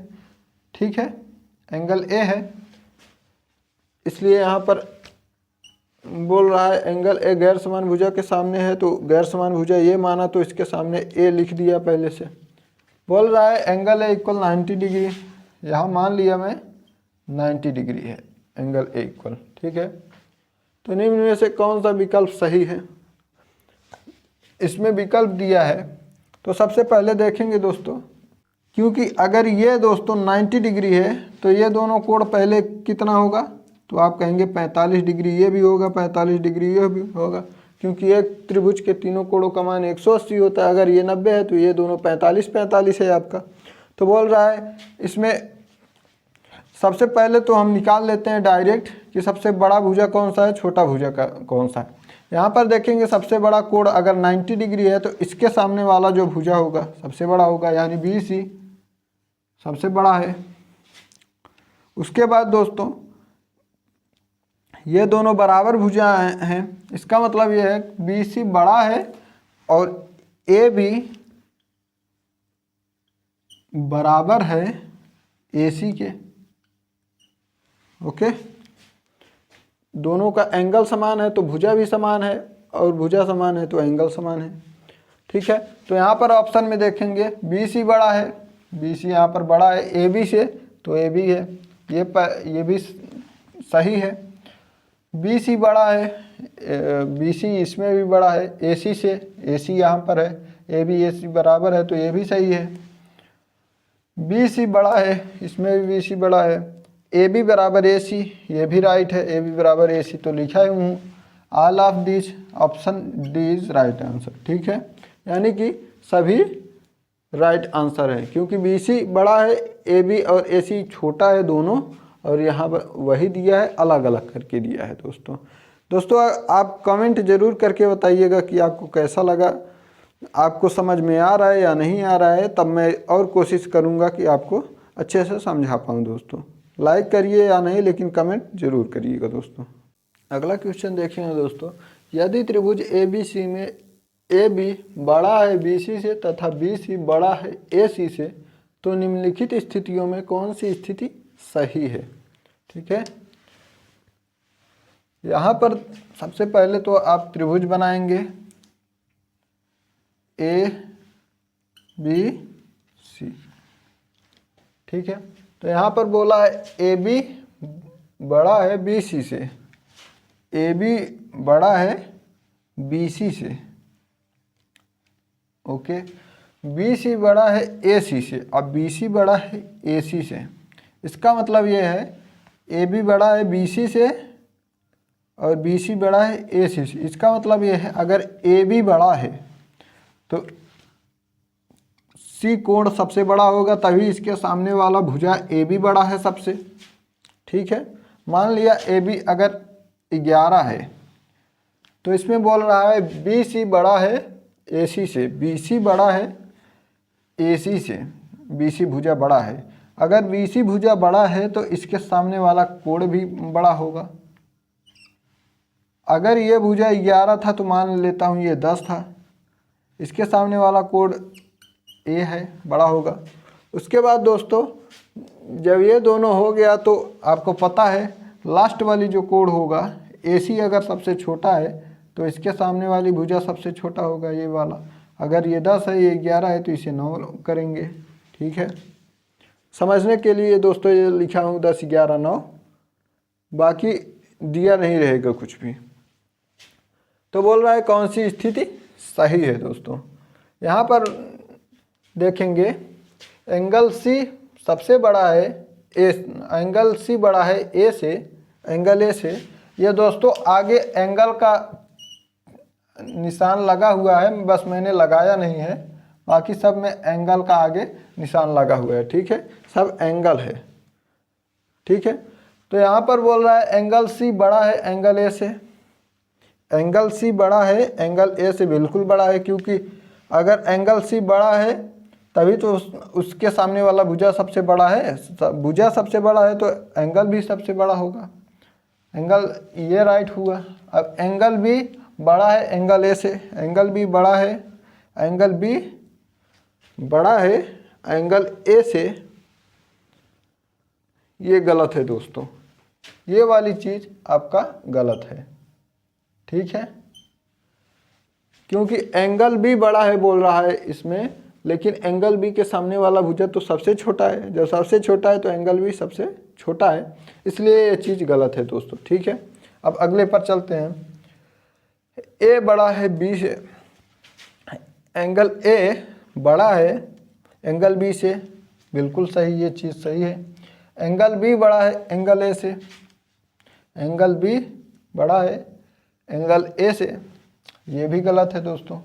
ठीक है, एंगल A है, इसलिए यहाँ पर बोल रहा है एंगल A गैर समान भुजा के सामने है, तो गैर समान भुजा ये माना तो इसके सामने A लिख दिया पहले से। बोल रहा है एंगल A = 90 डिग्री, यहाँ मान लिया मैं 90 डिग्री है एंगल A इक्वल। ठीक है, तो निम्न में से कौन सा विकल्प सही है। इसमें विकल्प दिया है तो सबसे पहले देखेंगे दोस्तों, क्योंकि अगर ये दोस्तों 90 डिग्री है तो ये दोनों कोण पहले कितना होगा, तो आप कहेंगे 45 डिग्री ये भी होगा, 45 डिग्री ये भी होगा, क्योंकि एक त्रिभुज के तीनों कोणों का मान 180 होता है। अगर ये 90 है तो ये दोनों 45 है आपका। तो बोल रहा है इसमें सबसे पहले तो हम निकाल लेते हैं डायरेक्ट कि सबसे बड़ा भुजा कौन सा है, छोटा भुजा का कौन सा है। यहाँ पर देखेंगे सबसे बड़ा कोण अगर 90 डिग्री है तो इसके सामने वाला जो भुजा होगा सबसे बड़ा होगा, यानी BC सबसे बड़ा है। उसके बाद दोस्तों ये दोनों बराबर भुजा हैं, इसका मतलब ये है BC बड़ा है और AB बराबर है AC के। ओके, दोनों का एंगल समान है तो भुजा भी समान है, और भुजा समान है तो एंगल समान है। ठीक है, तो यहाँ पर ऑप्शन में देखेंगे BC बड़ा है, BC यहाँ पर बड़ा है AB से, तो AB है, ये भी सही है। BC बड़ा है, BC इसमें भी बड़ा है AC से, AC यहाँ पर है, AB AC बराबर है तो ये भी सही है। BC बड़ा है, इसमें भी BC बड़ा है, AB बराबर AC, ये भी राइट है, AB बराबर AC, तो लिखा हूँ all of this option D is right answer. ठीक है, यानी कि सभी राइट आंसर है, क्योंकि BC बड़ा है, AB और AC छोटा है दोनों, और यहाँ पर वही दिया है, अलग अलग करके दिया है। दोस्तों आप कमेंट ज़रूर करके बताइएगा कि आपको कैसा लगा, आपको समझ में आ रहा है या नहीं आ रहा है, तब मैं और कोशिश करूँगा कि आपको अच्छे से समझा पाऊँ। दोस्तों लाइक करिए या नहीं, लेकिन कमेंट जरूर करिएगा। दोस्तों अगला क्वेश्चन देखेंगे दोस्तों, यदि त्रिभुज ABC में ए बी बड़ा है बी सी से तथा बी सी बड़ा है ए सी से, तो निम्नलिखित स्थितियों में कौन सी स्थिति सही है। ठीक है, यहाँ पर सबसे पहले तो आप त्रिभुज बनाएंगे ए बी सी। ठीक है, तो यहाँ पर बोला है ए बी बड़ा है बी सी से, ए बी बड़ा है बी सी से। ओके, बी सी बड़ा है ए सी से, अब बी सी बड़ा है ए सी से। इसका मतलब ये है ए बी बड़ा है बी सी से और बी सी बड़ा है ए सी से। इसका मतलब ये है अगर ए बी बड़ा है तो सी कोण सबसे बड़ा होगा, तभी इसके सामने वाला भुजा ए बी बड़ा है सबसे। ठीक है, मान लिया ए बी अगर 11 है तो इसमें बोल रहा है बी सी बड़ा है ए सी से, बी सी बड़ा है ए सी से, बी सी भुजा बड़ा है। अगर बी सी भुजा बड़ा है तो इसके सामने वाला कोण भी बड़ा होगा। अगर ये भुजा 11 था तो मान लेता हूँ ये 10 था, इसके सामने वाला कोण ए है, बड़ा होगा। उसके बाद दोस्तों जब ये दोनों हो गया तो आपको पता है लास्ट वाली जो कोण होगा ए सी अगर सबसे छोटा है तो इसके सामने वाली भुजा सबसे छोटा होगा, ये वाला। अगर ये 10 है ये 11 है तो इसे 9 करेंगे। ठीक है, समझने के लिए दोस्तों ये लिखा हूँ 10 11 9, बाकी दिया नहीं रहेगा कुछ भी। तो बोल रहा है कौन सी स्थिति सही है दोस्तों। यहाँ पर देखेंगे एंगल सी सबसे बड़ा है ए, एंगल सी बड़ा है ए से, एंगल ए से। ये दोस्तों आगे एंगल का निशान लगा हुआ है, बस मैंने लगाया नहीं है, बाकी सब में एंगल का आगे निशान लगा हुआ है। ठीक है, सब एंगल है। ठीक है, तो यहाँ पर बोल रहा है एंगल सी बड़ा है एंगल ए से। एंगल सी बड़ा है एंगल ए से, बिल्कुल बड़ा है, क्योंकि अगर एंगल सी बड़ा है तभी तो उसके सामने वाला भुजा सबसे बड़ा है। भुजा सबसे बड़ा है तो एंगल भी सबसे बड़ा होगा। एंगल ये राइट हुआ। अब एंगल बी बड़ा है एंगल ए से, एंगल बी बड़ा है, एंगल बी बड़ा है एंगल ए से। ये गलत है दोस्तों, ये वाली चीज़ आपका गलत है। ठीक है, क्योंकि एंगल बी बड़ा है बोल रहा है इसमें, लेकिन एंगल बी के सामने वाला भुजा तो सबसे छोटा है। जब सबसे छोटा है तो एंगल बी सबसे छोटा है, इसलिए ये चीज़ गलत है दोस्तों। ठीक है, अब अगले पर चलते हैं। ए बड़ा है बी से, एंगल ए बड़ा है एंगल बी से, बिल्कुल सही, ये चीज़ सही है। एंगल बी बड़ा है एंगल ए से, एंगल बी बड़ा है एंगल ए से, ये भी गलत है दोस्तों।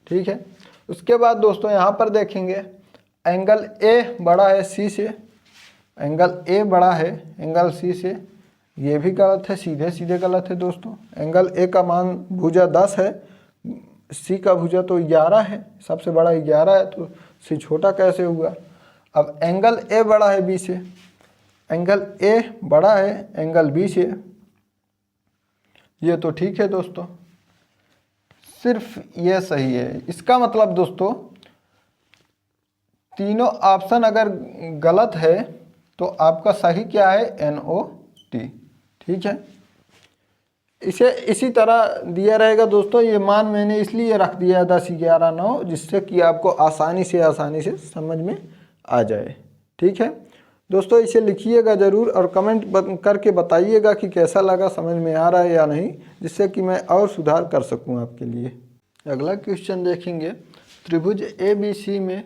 ठीक है, उसके बाद दोस्तों यहाँ पर देखेंगे एंगल ए बड़ा है सी से, एंगल ए बड़ा है एंगल सी से, ये भी गलत है, सीधे सीधे गलत है दोस्तों। एंगल ए का मान भुजा 10 है, सी का भुजा तो 11 है, सबसे बड़ा 11 है, तो सी छोटा कैसे हुआ। अब एंगल ए बड़ा है बी से, एंगल ए बड़ा है एंगल बी से, ये तो ठीक है दोस्तों, सिर्फ ये सही है। इसका मतलब दोस्तों तीनों ऑप्शन अगर गलत है तो आपका सही क्या है, NOT। ठीक है, इसे इसी तरह दिया रहेगा दोस्तों। ये मान मैंने इसलिए रख दिया 10 11 9, जिससे कि आपको आसानी से समझ में आ जाए। ठीक है दोस्तों, इसे लिखिएगा ज़रूर और कमेंट करके बताइएगा कि कैसा लगा, समझ में आ रहा है या नहीं, जिससे कि मैं और सुधार कर सकूं आपके लिए। अगला क्वेश्चन देखेंगे, त्रिभुज ABC में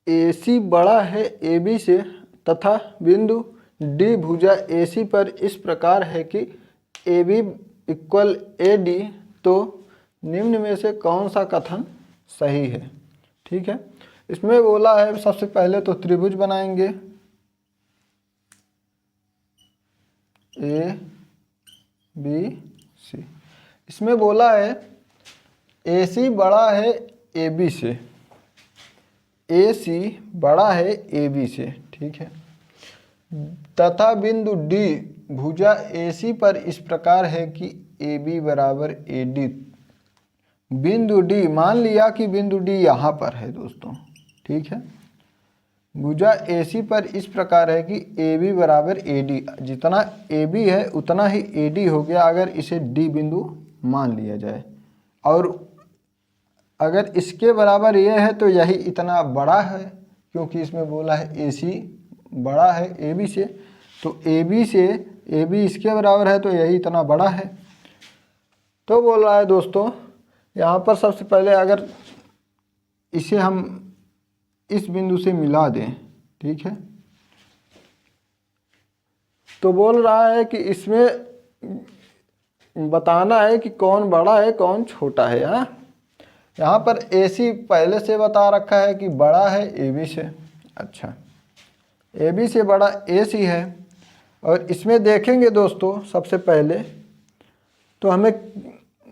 AC बड़ा है AB से तथा बिंदु D भुजा AC पर इस प्रकार है कि AB इक्वल AD, तो निम्न में से कौन सा कथन सही है। ठीक है, इसमें बोला है सबसे पहले तो त्रिभुज बनाएंगे ABC। इसमें बोला है AC बड़ा है AB से, AC बड़ा है AB से। ठीक है, तथा बिंदु D भुजा AC पर इस प्रकार है कि AB बराबर AD, बिंदु D, मान लिया कि बिंदु D यहाँ पर है दोस्तों, ठीक है। भुजा AC पर इस प्रकार है कि AB बराबर AD, जितना AB है उतना ही AD हो गया अगर इसे D बिंदु मान लिया जाए, और अगर इसके बराबर ये है तो यही इतना बड़ा है, क्योंकि इसमें बोला है AC बड़ा है AB से, तो AB इसके बराबर है तो यही इतना बड़ा है। तो बोल रहा है दोस्तों यहाँ पर सबसे पहले अगर इसे हम इस बिंदु से मिला दें, ठीक है, तो बोल रहा है कि इसमें बताना है कि कौन बड़ा है कौन छोटा है। यहाँ पर AC पहले से बता रखा है कि बड़ा है AB से, अच्छा AB से बड़ा AC है, और इसमें देखेंगे दोस्तों सबसे पहले तो हमें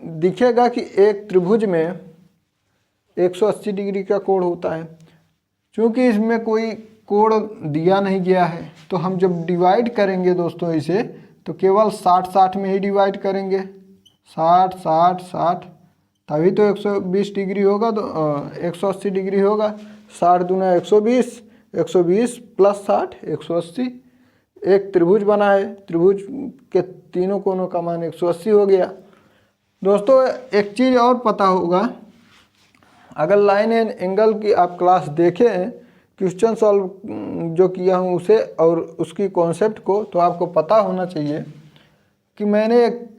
दिखेगा कि एक त्रिभुज में 180 डिग्री का कोण होता है। चूँकि इसमें कोई कोण दिया नहीं गया है तो हम जब डिवाइड करेंगे दोस्तों इसे तो केवल 60-60 में ही डिवाइड करेंगे, 60-60-60, तभी तो 120 डिग्री होगा, तो 180 डिग्री होगा। 60 दूना 120, 120 प्लस 60 180, एक त्रिभुज बना है, त्रिभुज के तीनों कोनों का मान 180 हो गया। दोस्तों एक चीज़ और पता होगा, अगर लाइन एंड एंगल की आप क्लास देखें, क्वेश्चन सॉल्व जो किया हूँ उसे और उसकी कॉन्सेप्ट को, तो आपको पता होना चाहिए कि मैंने एक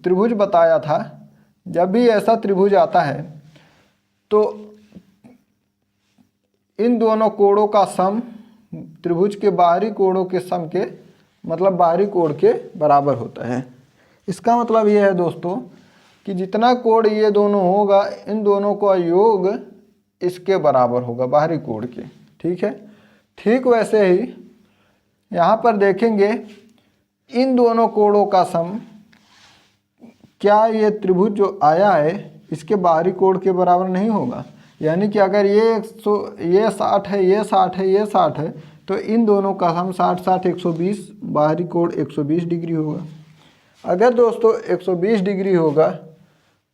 त्रिभुज बताया था। जब भी ऐसा त्रिभुज आता है तो इन दोनों कोणों का सम त्रिभुज के बाहरी कोणों के सम के मतलब बाहरी कोण के बराबर होता है। इसका मतलब यह है दोस्तों कि जितना कोण ये दोनों होगा इन दोनों का योग इसके बराबर होगा बाहरी कोण के, ठीक है। ठीक वैसे ही यहाँ पर देखेंगे इन दोनों कोणों का सम, क्या ये त्रिभुज जो आया है इसके बाहरी कोण के बराबर नहीं होगा। यानी कि अगर ये 60 है, ये 60 है, ये 60 है, तो इन दोनों का सम 60-60 120, बाहरी कोण 120 डिग्री होगा। अगर दोस्तों 120 डिग्री होगा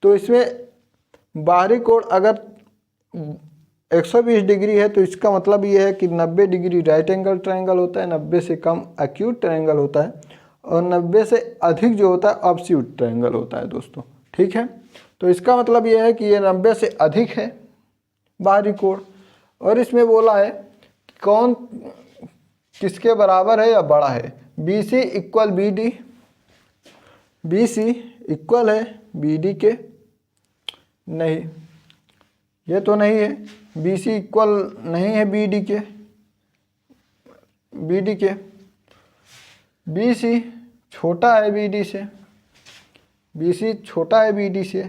तो इसमें बाहरी कोण अगर 120 डिग्री है तो इसका मतलब ये है कि 90 डिग्री राइट एंगल ट्रायंगल होता है, 90 से कम एक्यूट ट्रायंगल होता है, और 90 से अधिक जो होता है ऑब्स्यूट ट्रायंगल होता है दोस्तों, ठीक है। तो इसका मतलब ये है कि ये 90 से अधिक है बाहरी कोण, और इसमें बोला है कौन किसके बराबर है या बड़ा है। BC equal BD, BC equal है BD के, नहीं ये तो नहीं है, BC इक्वल नहीं है BD के, BC छोटा है BD से, BC छोटा है BD से,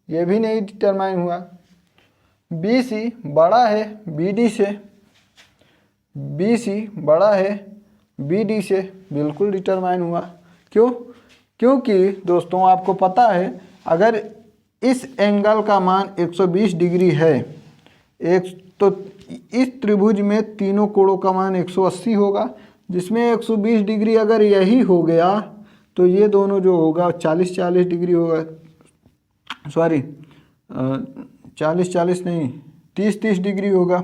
ये भी नहीं डिटरमाइन हुआ। BC बड़ा है BD से, BC बड़ा है BD से, बिल्कुल डिटरमाइन हुआ। क्यों? क्योंकि दोस्तों आपको पता है अगर इस एंगल का मान 120 डिग्री है तो इस त्रिभुज में तीनों कोणों का मान 180 होगा, जिसमें 120 डिग्री अगर यही हो गया तो ये दोनों जो होगा 40-40 डिग्री होगा, सॉरी 40-40 नहीं 30-30 डिग्री होगा,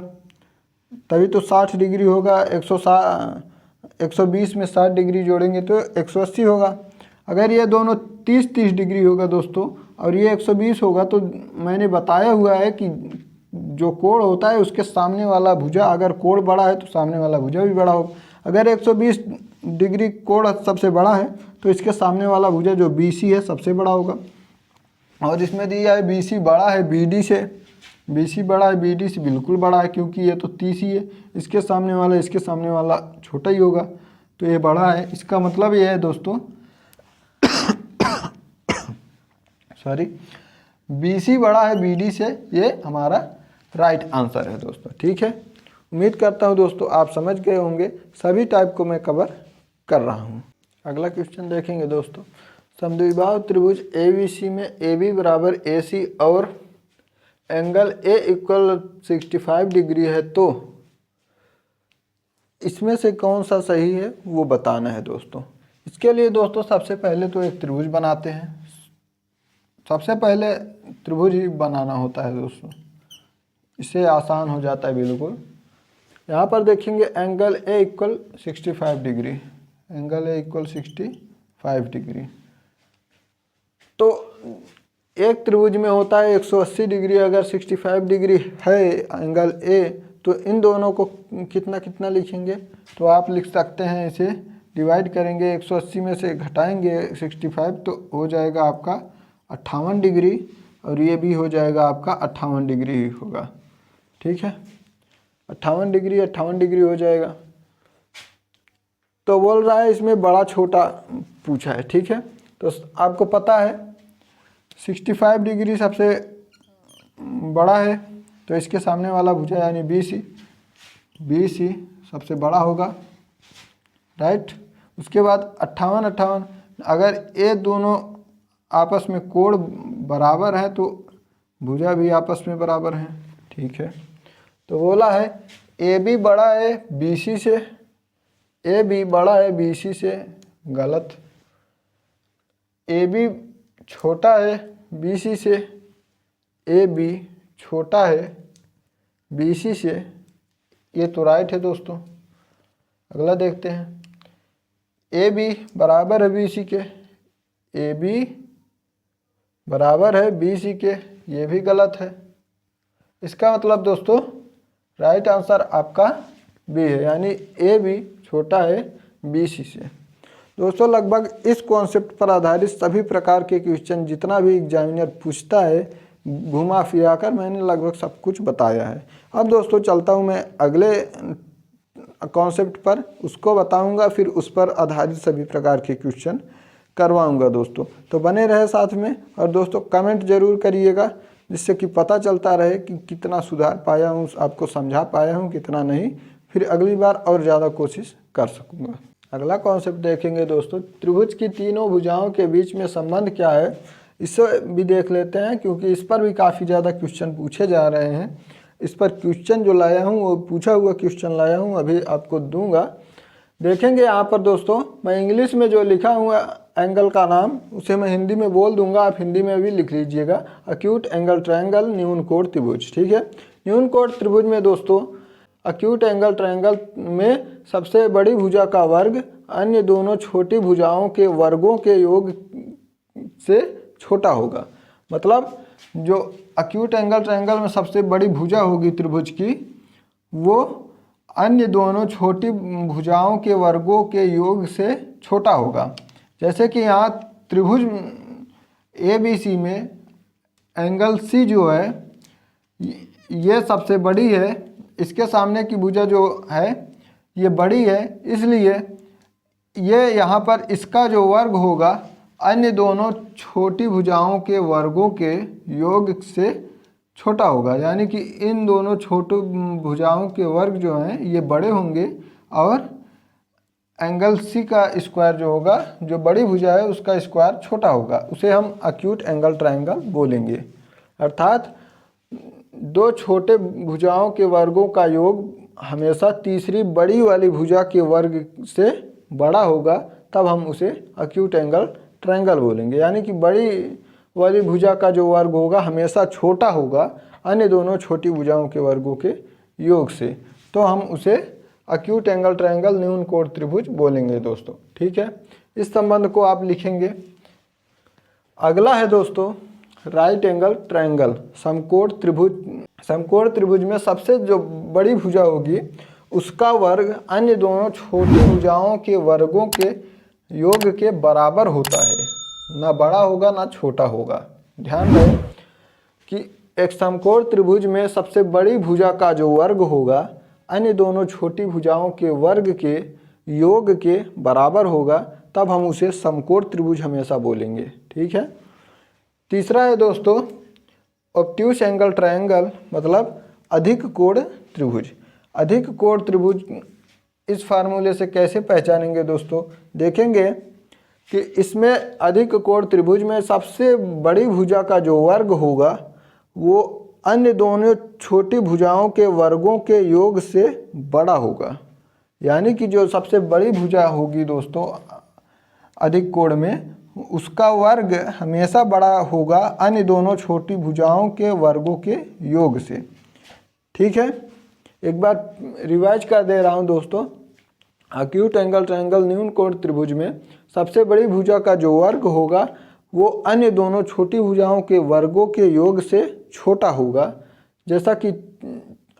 तभी तो 60 डिग्री होगा। 120 में 60 डिग्री जोड़ेंगे तो 180 होगा। अगर ये दोनों 30-30 डिग्री होगा दोस्तों और ये 120 होगा, तो मैंने बताया हुआ है कि जो कोण होता है उसके सामने वाला भुजा, अगर कोण बड़ा है तो सामने वाला भुजा भी बड़ा होगा। अगर 120 डिग्री कोण सबसे बड़ा है तो इसके सामने वाला भुजा जो BC है सबसे बड़ा होगा। और इसमें दिया है BC बड़ा है BD से, BC बड़ा है BD से, बिल्कुल बड़ा है क्योंकि ये तो 30 ही है, इसके सामने वाला छोटा ही होगा, तो ये बड़ा है। इसका मतलब ये है दोस्तों सॉरी BC बड़ा है BD से, ये हमारा राइट आंसर है दोस्तों, ठीक है। उम्मीद करता हूँ दोस्तों आप समझ गए होंगे, सभी टाइप को मैं कवर कर रहा हूँ। अगला क्वेश्चन देखेंगे दोस्तों, समद्विबाहु त्रिभुज ABC में AB बराबर AC और एंगल A इक्वल 65 डिग्री है, तो इसमें से कौन सा सही है वो बताना है दोस्तों। इसके लिए दोस्तों सबसे पहले तो एक त्रिभुज बनाते हैं। सबसे पहले त्रिभुज ही बनाना होता है दोस्तों, इससे आसान हो जाता है बिल्कुल। यहाँ पर देखेंगे angle A equal 65 degree, angle A equal 65 degree. तो एक त्रिभुज में होता है 180 डिग्री। अगर 65 डिग्री है एंगल ए, तो इन दोनों को कितना कितना लिखेंगे, तो आप लिख सकते हैं, इसे डिवाइड करेंगे, 180 में से घटाएंगे 65 तो हो जाएगा आपका 58 डिग्री, और ये भी हो जाएगा आपका 58 डिग्री ही होगा। ठीक है, 58 डिग्री हो जाएगा। तो बोल रहा है इसमें बड़ा छोटा पूछा है। ठीक है, तो आपको पता है 65 डिग्री सबसे बड़ा है, तो इसके सामने वाला भुजा यानी BC सबसे बड़ा होगा, राइट। उसके बाद 58, अगर ये दोनों आपस में कोण बराबर है तो भुजा भी आपस में बराबर हैं। ठीक है, तो बोला है AB बड़ा है BC से, AB बड़ा है BC से, गलत। AB छोटा है BC से, AB छोटा है BC से, ये तो राइट है दोस्तों। अगला देखते हैं, AB बराबर है BC के, AB बराबर है BC के, ये भी गलत है। इसका मतलब दोस्तों राइट आंसर आपका बी है, यानी AB छोटा है BC से। दोस्तों लगभग इस कॉन्सेप्ट पर आधारित सभी प्रकार के क्वेश्चन जितना भी एग्जामिनर पूछता है, घुमा फिरा कर मैंने लगभग सब कुछ बताया है। अब दोस्तों चलता हूँ मैं अगले कॉन्सेप्ट पर, उसको बताऊंगा, फिर उस पर आधारित सभी प्रकार के क्वेश्चन करवाऊंगा दोस्तों। तो बने रहे साथ में, और दोस्तों कमेंट जरूर करिएगा, जिससे कि पता चलता रहे कि कितना सुधार पाया हूँ, आपको समझा पाया हूँ कितना नहीं, फिर अगली बार और ज़्यादा कोशिश कर सकूँगा। अगला कॉन्सेप्ट देखेंगे दोस्तों, त्रिभुज की तीनों भुजाओं के बीच में संबंध क्या है, इसे भी देख लेते हैं, क्योंकि इस पर भी काफ़ी ज़्यादा क्वेश्चन पूछे जा रहे हैं। इस पर क्वेश्चन जो लाया हूँ वो पूछा हुआ क्वेश्चन लाया हूँ, अभी आपको दूंगा। देखेंगे यहाँ पर दोस्तों, मैं इंग्लिश में जो लिखा हुआ एंगल का नाम उसे मैं हिंदी में बोल दूंगा, आप हिंदी में भी लिख लीजिएगा। अक्यूट एंगल ट्रायंगल न्यून कोण त्रिभुज। ठीक है, न्यून कोण त्रिभुज में दोस्तों अक्यूट एंगल ट्रायंगल में सबसे बड़ी भुजा का वर्ग अन्य दोनों छोटी भुजाओं के वर्गों के योग से छोटा होगा। मतलब जो अक्यूट एंगल ट्रायंगल में सबसे बड़ी भुजा होगी त्रिभुज की, वो अन्य दोनों छोटी भुजाओं के वर्गों के योग से छोटा होगा। जैसे कि यहाँ त्रिभुज ABC में एंगल C जो है ये सबसे बड़ी है, इसके सामने की भुजा जो है ये बड़ी है, इसलिए ये यहाँ पर इसका जो वर्ग होगा अन्य दोनों छोटी भुजाओं के वर्गों के योग से छोटा होगा। यानी कि इन दोनों छोटी भुजाओं के वर्ग जो हैं ये बड़े होंगे, और एंगल C का स्क्वायर जो होगा, जो बड़ी भुजा है उसका स्क्वायर छोटा होगा, उसे हम अक्यूट एंगल ट्रायंगल बोलेंगे। अर्थात दो छोटे भुजाओं के वर्गों का योग हमेशा तीसरी बड़ी वाली भुजा के वर्ग से बड़ा होगा, तब हम उसे अक्यूट एंगल ट्रायंगल बोलेंगे। यानी कि बड़ी वाली भुजा का जो वर्ग होगा हमेशा छोटा होगा अन्य दोनों छोटी भुजाओं के वर्गों के योग से, तो हम उसे अक्यूट एंगल ट्रायंगल न्यून कोण त्रिभुज बोलेंगे दोस्तों। ठीक है, इस संबंध को आप लिखेंगे। अगला है दोस्तों राइट एंगल ट्रायंगल समकोण त्रिभुज। समकोण त्रिभुज में सबसे जो बड़ी भुजा होगी उसका वर्ग अन्य दोनों छोटी भुजाओं के वर्गों के योग के बराबर होता है, ना बड़ा होगा ना छोटा होगा। ध्यान रहे कि एक समकोण त्रिभुज में सबसे बड़ी भुजा का जो वर्ग होगा अन्य दोनों छोटी भुजाओं के वर्ग के योग के बराबर होगा, तब हम उसे समकोण त्रिभुज हमेशा बोलेंगे। ठीक है, तीसरा है दोस्तों ऑब्ट्यूस एंगल ट्रायंगल, मतलब अधिक कोण त्रिभुज। अधिक कोण त्रिभुज इस फार्मूले से कैसे पहचानेंगे दोस्तों, देखेंगे कि इसमें अधिक कोण त्रिभुज में सबसे बड़ी भुजा का जो वर्ग होगा वो अन्य दोनों छोटी भुजाओं के वर्गों के योग से बड़ा होगा। यानी कि जो सबसे बड़ी भुजा होगी दोस्तों अधिक कोण में उसका वर्ग हमेशा बड़ा होगा अन्य दोनों छोटी भुजाओं के वर्गों के योग से। ठीक है, एक बार रिवाइज कर दे रहा हूँ दोस्तों। अक्यूट एंगल ट्रायंगल न्यून कोण त्रिभुज में सबसे बड़ी भुजा का जो वर्ग होगा वो अन्य दोनों छोटी भुजाओं के वर्गों के योग से छोटा होगा, जैसा कि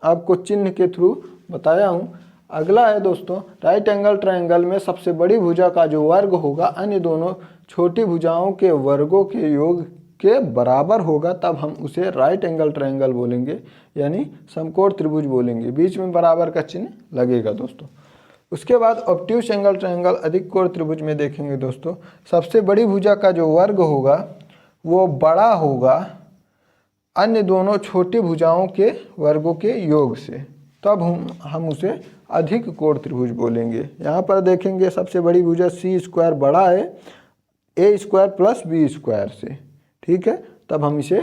आपको चिन्ह के थ्रू बताया हूँ। अगला है दोस्तों, राइट एंगल ट्रायंगल में सबसे बड़ी भुजा का जो वर्ग होगा अन्य दोनों छोटी भुजाओं के वर्गों के योग के बराबर होगा, तब हम उसे राइट एंगल ट्रायंगल बोलेंगे, यानी समकोण त्रिभुज बोलेंगे। बीच में बराबर का चिन्ह लगेगा दोस्तों। उसके बाद ऑब्ट्यूस एंगल ट्रायंगल अधिक कोण त्रिभुज में देखेंगे दोस्तों, सबसे बड़ी भुजा का जो वर्ग होगा वो बड़ा होगा अन्य दोनों छोटी भुजाओं के वर्गों के योग से, तब हम उसे अधिक कोण त्रिभुज बोलेंगे। यहाँ पर देखेंगे सबसे बड़ी भुजा सी स्क्वायर बड़ा है ए स्क्वायर प्लस बी स्क्वायर से, ठीक है, तब हम इसे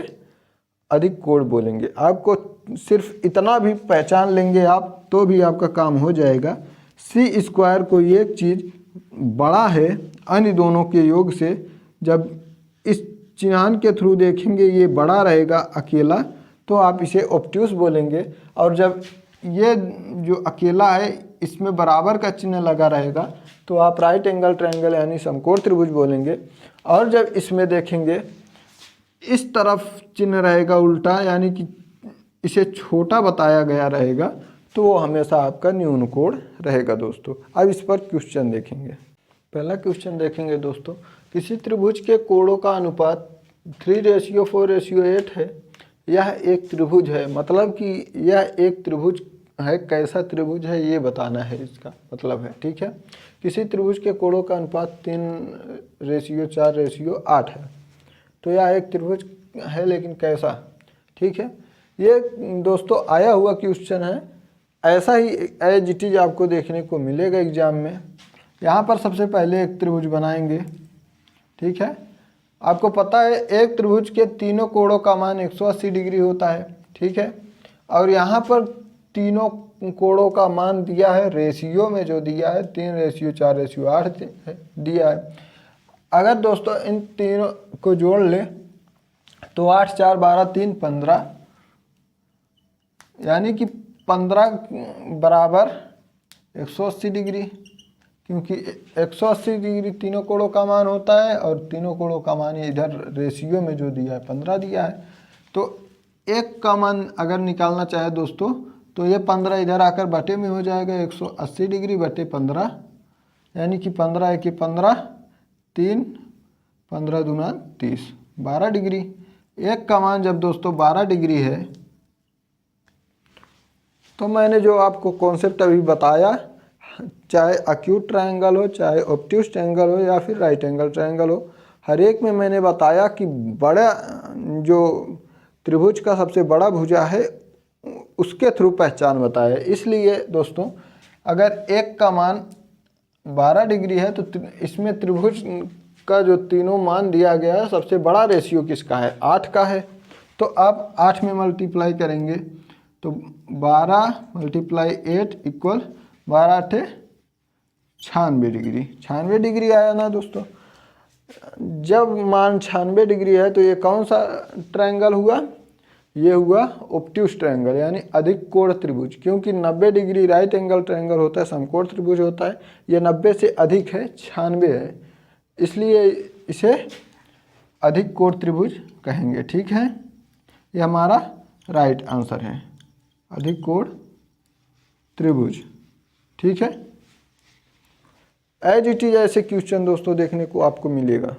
अधिक कोण बोलेंगे। आपको सिर्फ इतना भी पहचान लेंगे आप तो भी आपका काम हो जाएगा। सी स्क्वायर को एक चीज़ बड़ा है अन्य दोनों के योग से, जब इस चिन्हांक के थ्रू देखेंगे ये बड़ा रहेगा अकेला तो आप इसे ऑब्ट्यूस बोलेंगे, और जब ये जो अकेला है इसमें बराबर का चिन्ह लगा रहेगा तो आप राइट एंगल ट्रायंगल यानी समकोण त्रिभुज बोलेंगे। और जब इसमें देखेंगे इस तरफ चिन्ह रहेगा उल्टा, यानी कि इसे छोटा बताया गया रहेगा, तो वो हमेशा आपका न्यून कोण रहेगा दोस्तों। अब इस पर क्वेश्चन देखेंगे। पहला क्वेश्चन देखेंगे दोस्तों, किसी त्रिभुज के कोणों का अनुपात 3:4:8 है। यह एक त्रिभुज है, मतलब कि यह एक त्रिभुज है, कैसा त्रिभुज है ये बताना है, इसका मतलब है। ठीक है, किसी त्रिभुज के कोणों का अनुपात 3:4:8 है, तो यह एक त्रिभुज है, लेकिन कैसा। ठीक है, ये दोस्तों आया हुआ क्वेश्चन है, ऐसा ही एज इट इज आपको देखने को मिलेगा एग्जाम में। यहाँ पर सबसे पहले एक त्रिभुज बनाएंगे। ठीक है, आपको पता है एक त्रिभुज के तीनों कोणों का मान 180 डिग्री होता है। ठीक है, और यहाँ पर तीनों कोणों का मान दिया है रेशियो में, जो दिया है 3:4:8 दिया है। अगर दोस्तों इन तीनों को जोड़ ले तो 8 4 12 3 15, यानी कि 15 बराबर 180 डिग्री, क्योंकि 180 डिग्री तीनों कोणों का मान होता है और तीनों कोणों का मान इधर रेशियो में जो दिया है 15 दिया है। तो एक का मान अगर निकालना चाहे दोस्तों तो ये 15 इधर आकर बटे में हो जाएगा, 180 डिग्री बटे 15, यानी कि 15 1 15 3 15 दूना 30, 12 डिग्री। एक का मान जब दोस्तों 12 डिग्री है तो मैंने जो आपको कॉन्सेप्ट अभी बताया, चाहे अक्यूट ट्रायंगल हो, चाहे ऑब्ट्यूस ट्रायंगल हो या फिर राइट एंगल ट्रायंगल हो, हर एक में मैंने बताया कि बड़ा जो त्रिभुज का सबसे बड़ा भुजा है उसके थ्रू पहचान बताया। इसलिए दोस्तों अगर एक का मान 12 डिग्री है तो इसमें त्रिभुज का जो तीनों मान दिया गया है सबसे बड़ा रेशियो किसका है, 8 का है। तो अब 8 में मल्टीप्लाई करेंगे तो 12 × 8 = 12 × 8 = 96 डिग्री। 96 डिग्री आया ना दोस्तों। जब मान 96 डिग्री है तो ये कौन सा ट्रायंगल हुआ, ये हुआ ऑब्ट्यूस ट्रायंगल यानी अधिक कोण त्रिभुज, क्योंकि 90 डिग्री राइट एंगल ट्रायंगल होता है, समकोण त्रिभुज होता है। ये 90 से अधिक है, 96 है, इसलिए इसे अधिक कोण त्रिभुज कहेंगे। ठीक है, ये हमारा राइट आंसर है, अधिक कोण त्रिभुज। ठीक है, एज इट इज ऐसे क्वेश्चन दोस्तों देखने को आपको मिलेगा।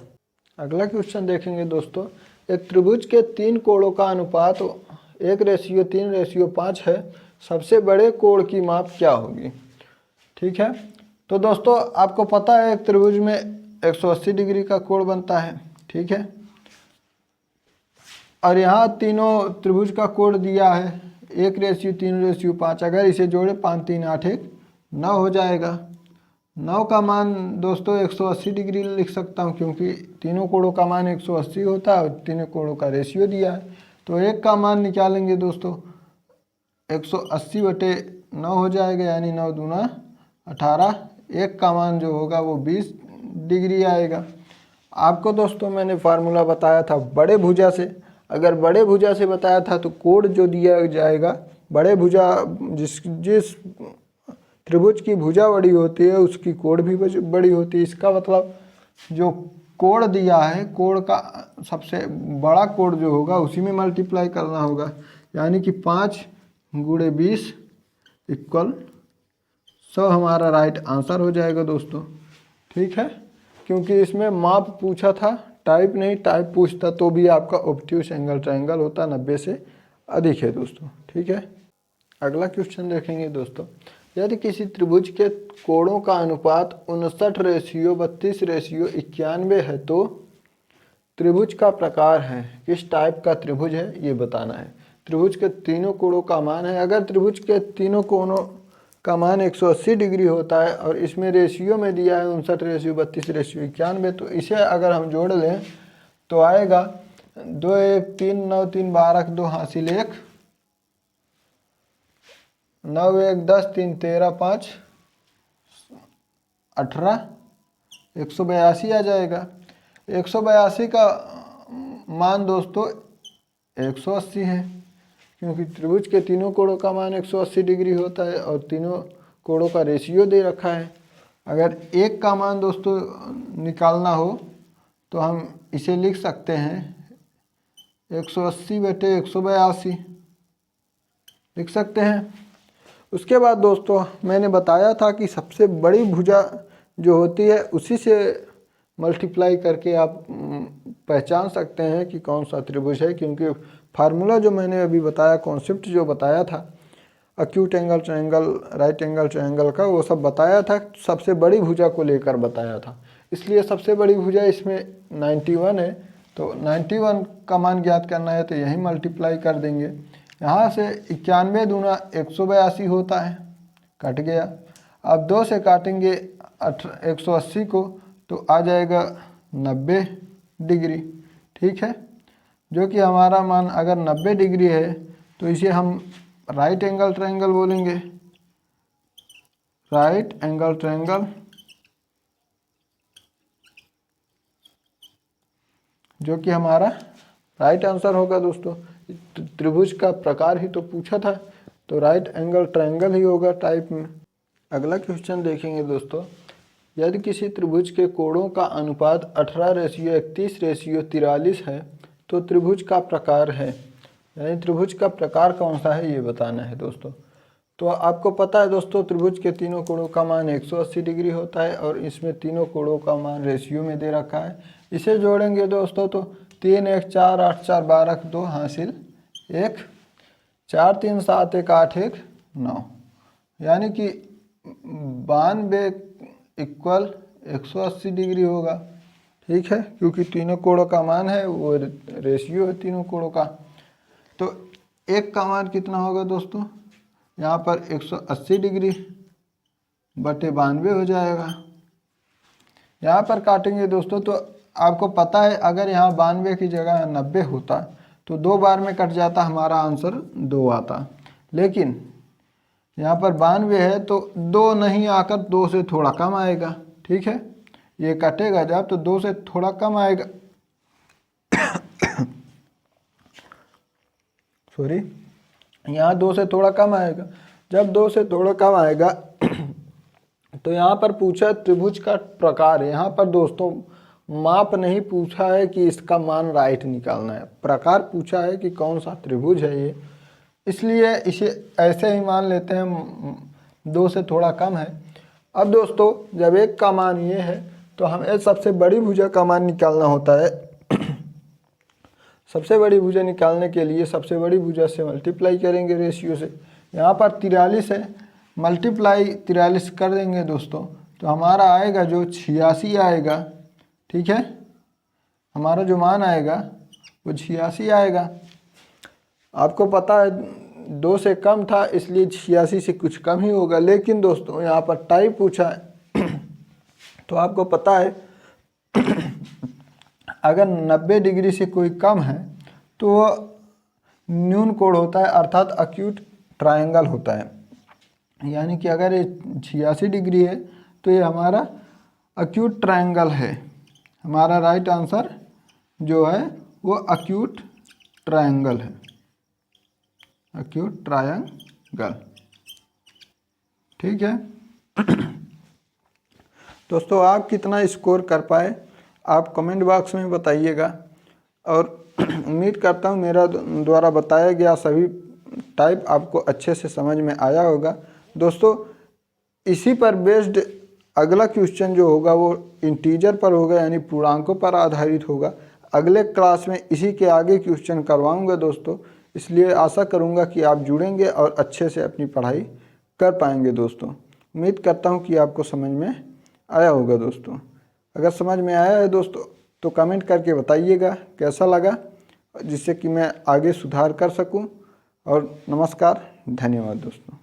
अगला क्वेश्चन देखेंगे दोस्तों, एक त्रिभुज के 3 कोणों का अनुपात 1:3:5 है, सबसे बड़े कोण की माप क्या होगी। ठीक है, तो दोस्तों आपको पता है एक त्रिभुज में 180 डिग्री का कोण बनता है। ठीक है, और यहाँ तीनों त्रिभुज का कोण दिया है 1:3:5। अगर इसे जोड़े 5 3 8 1 9 हो जाएगा। 9 का मान दोस्तों 180 डिग्री लिख सकता हूँ, क्योंकि तीनों कोणों का मान 180 होता है और तीनों कोणों का रेशियो दिया है। तो एक का मान निकालेंगे दोस्तों 180/9 हो जाएगा, यानी 9 दूना 18। एक का मान जो होगा वो 20 डिग्री आएगा। आपको दोस्तों मैंने फार्मूला बताया था बड़े भुजा से, अगर बड़े भुजा से बताया था तो कोण जो दिया जाएगा बड़े भुजा, जिस त्रिभुज की भुजा बड़ी होती है उसकी कोण भी बड़ी होती है। इसका मतलब जो कोण दिया है, कोण का सबसे बड़ा कोण जो होगा उसी में मल्टीप्लाई करना होगा, यानी कि 5 × 20 = 100 हमारा राइट आंसर हो जाएगा दोस्तों। ठीक है, क्योंकि इसमें माप पूछा था, टाइप नहीं, टाइप पूछता तो भी आपका ऑब्ट्यूस एंगल ट्रायंगल होता 90 से अधिक है दोस्तों। ठीक है, अगला क्वेश्चन देखेंगे दोस्तों। यदि किसी त्रिभुज के कोणों का अनुपात 59:32:91 है तो त्रिभुज का प्रकार है, किस टाइप का त्रिभुज है ये बताना है। त्रिभुज के तीनों कोणों का मान है, अगर त्रिभुज के तीनों कोणों का मान 180 डिग्री होता है और इसमें रेशियो में दिया है 59:32:91, तो इसे अगर हम जोड़ लें तो आएगा 2 1 3 9 3 12 2 हासिल 1 9 1 10 3 13 5 18 182 आ जाएगा। 182 का मान दोस्तों 180 है, क्योंकि त्रिभुज के तीनों कोणों का मान 180 डिग्री होता है और तीनों कोणों का रेशियो दे रखा है। अगर एक का मान दोस्तों निकालना हो तो हम इसे लिख सकते हैं 180/182 लिख सकते हैं। उसके बाद दोस्तों मैंने बताया था कि सबसे बड़ी भुजा जो होती है उसी से मल्टीप्लाई करके आप पहचान सकते हैं कि कौन सा त्रिभुज है, क्योंकि फार्मूला जो मैंने अभी बताया, कॉन्सेप्ट जो बताया था acute angle triangle, right angle triangle का, वो सब बताया था, सबसे बड़ी भुजा को लेकर बताया था। इसलिए सबसे बड़ी भुजा इसमें 91 है, तो 91 का मान ज्ञात करना है तो यही मल्टीप्लाई कर देंगे। यहाँ से 91 दूना 182 होता है, कट गया। अब 2 से काटेंगे 180 को तो आ जाएगा 90 डिग्री। ठीक है, जो कि हमारा मान अगर 90 डिग्री है तो इसे हम राइट एंगल ट्रायंगल बोलेंगे, राइट एंगल ट्रायंगल, जो कि हमारा राइट आंसर होगा दोस्तों। त्रिभुज का प्रकार ही तो पूछा था, तो राइट एंगल ट्रायंगल ही होगा टाइप में। अगला क्वेश्चन देखेंगे दोस्तों। यदि किसी त्रिभुज के कोणों का अनुपात 18:31:43 है तो त्रिभुज का प्रकार है, यानी त्रिभुज का प्रकार कौन सा है ये बताना है दोस्तों। तो आपको पता है दोस्तों त्रिभुज के तीनों कोणों का मान 180 डिग्री होता है और इसमें तीनों कोणों का मान रेशियो में दे रखा है। इसे जोड़ेंगे दोस्तों तो 3 1 4 8 4 12 2 हासिल 1 4 3 7 1 8 1 9, यानी कि 92 = 180 डिग्री होगा। ठीक है, क्योंकि तीनों कोणों का मान है, वो रेशियो है तीनों कोणों का। तो एक का मान कितना होगा दोस्तों, यहाँ पर 180 डिग्री बटे 92 हो जाएगा। यहाँ पर काटेंगे दोस्तों तो आपको पता है अगर यहाँ 92 की जगह 90 होता तो 2 बार में कट जाता, हमारा आंसर 2 आता। लेकिन यहाँ पर 92 है तो 2 नहीं आकर 2 से थोड़ा कम आएगा। ठीक है, ये कटेगा जब तो 2 से थोड़ा कम आएगा सॉरी, यहाँ 2 से थोड़ा कम आएगा। जब 2 से थोड़ा कम आएगा तो यहाँ पर पूछा त्रिभुज का प्रकार। यहाँ पर दोस्तों माप नहीं पूछा है कि इसका मान राइट निकालना है, प्रकार पूछा है कि कौन सा त्रिभुज है ये, इसलिए इसे ऐसे ही मान लेते हैं 2 से थोड़ा कम है। अब दोस्तों जब एक का मान ये है तो हमें सबसे बड़ी भुजा का मान निकालना होता है। सबसे बड़ी भुजा निकालने के लिए सबसे बड़ी भुजा से मल्टीप्लाई करेंगे रेशियो से। यहाँ पर 43 है, मल्टीप्लाई 43 कर देंगे दोस्तों तो हमारा आएगा जो 86 आएगा। ठीक है, हमारा जो मान आएगा वो 86 आएगा। आपको पता है 2 से कम था इसलिए 86 से कुछ कम ही होगा, लेकिन दोस्तों यहाँ पर टाइप पूछा है तो आपको पता है अगर 90 डिग्री से कोई कम है तो न्यून कोण होता है, अर्थात अक्यूट ट्रायंगल होता है। यानी कि अगर ये 86 डिग्री है तो ये हमारा एक्यूट ट्रायंगल है। हमारा राइट आंसर जो है वो एक्यूट ट्रायंगल है, एक्यूट ट्रायंगल। ठीक है दोस्तों, आप कितना स्कोर कर पाए आप कमेंट बॉक्स में बताइएगा। और उम्मीद करता हूँ मेरा द्वारा बताया गया सभी टाइप आपको अच्छे से समझ में आया होगा। दोस्तों इसी पर बेस्ड अगला क्वेश्चन जो होगा वो इंटीजर पर होगा, यानी पूर्णांकों पर आधारित होगा। अगले क्लास में इसी के आगे क्वेश्चन करवाऊंगा दोस्तों, इसलिए आशा करूंगा कि आप जुड़ेंगे और अच्छे से अपनी पढ़ाई कर पाएंगे। दोस्तों उम्मीद करता हूं कि आपको समझ में आया होगा। दोस्तों अगर समझ में आया है दोस्तों तो कमेंट करके बताइएगा कैसा लगा, जिससे कि मैं आगे सुधार कर सकूं। और नमस्कार, धन्यवाद दोस्तों।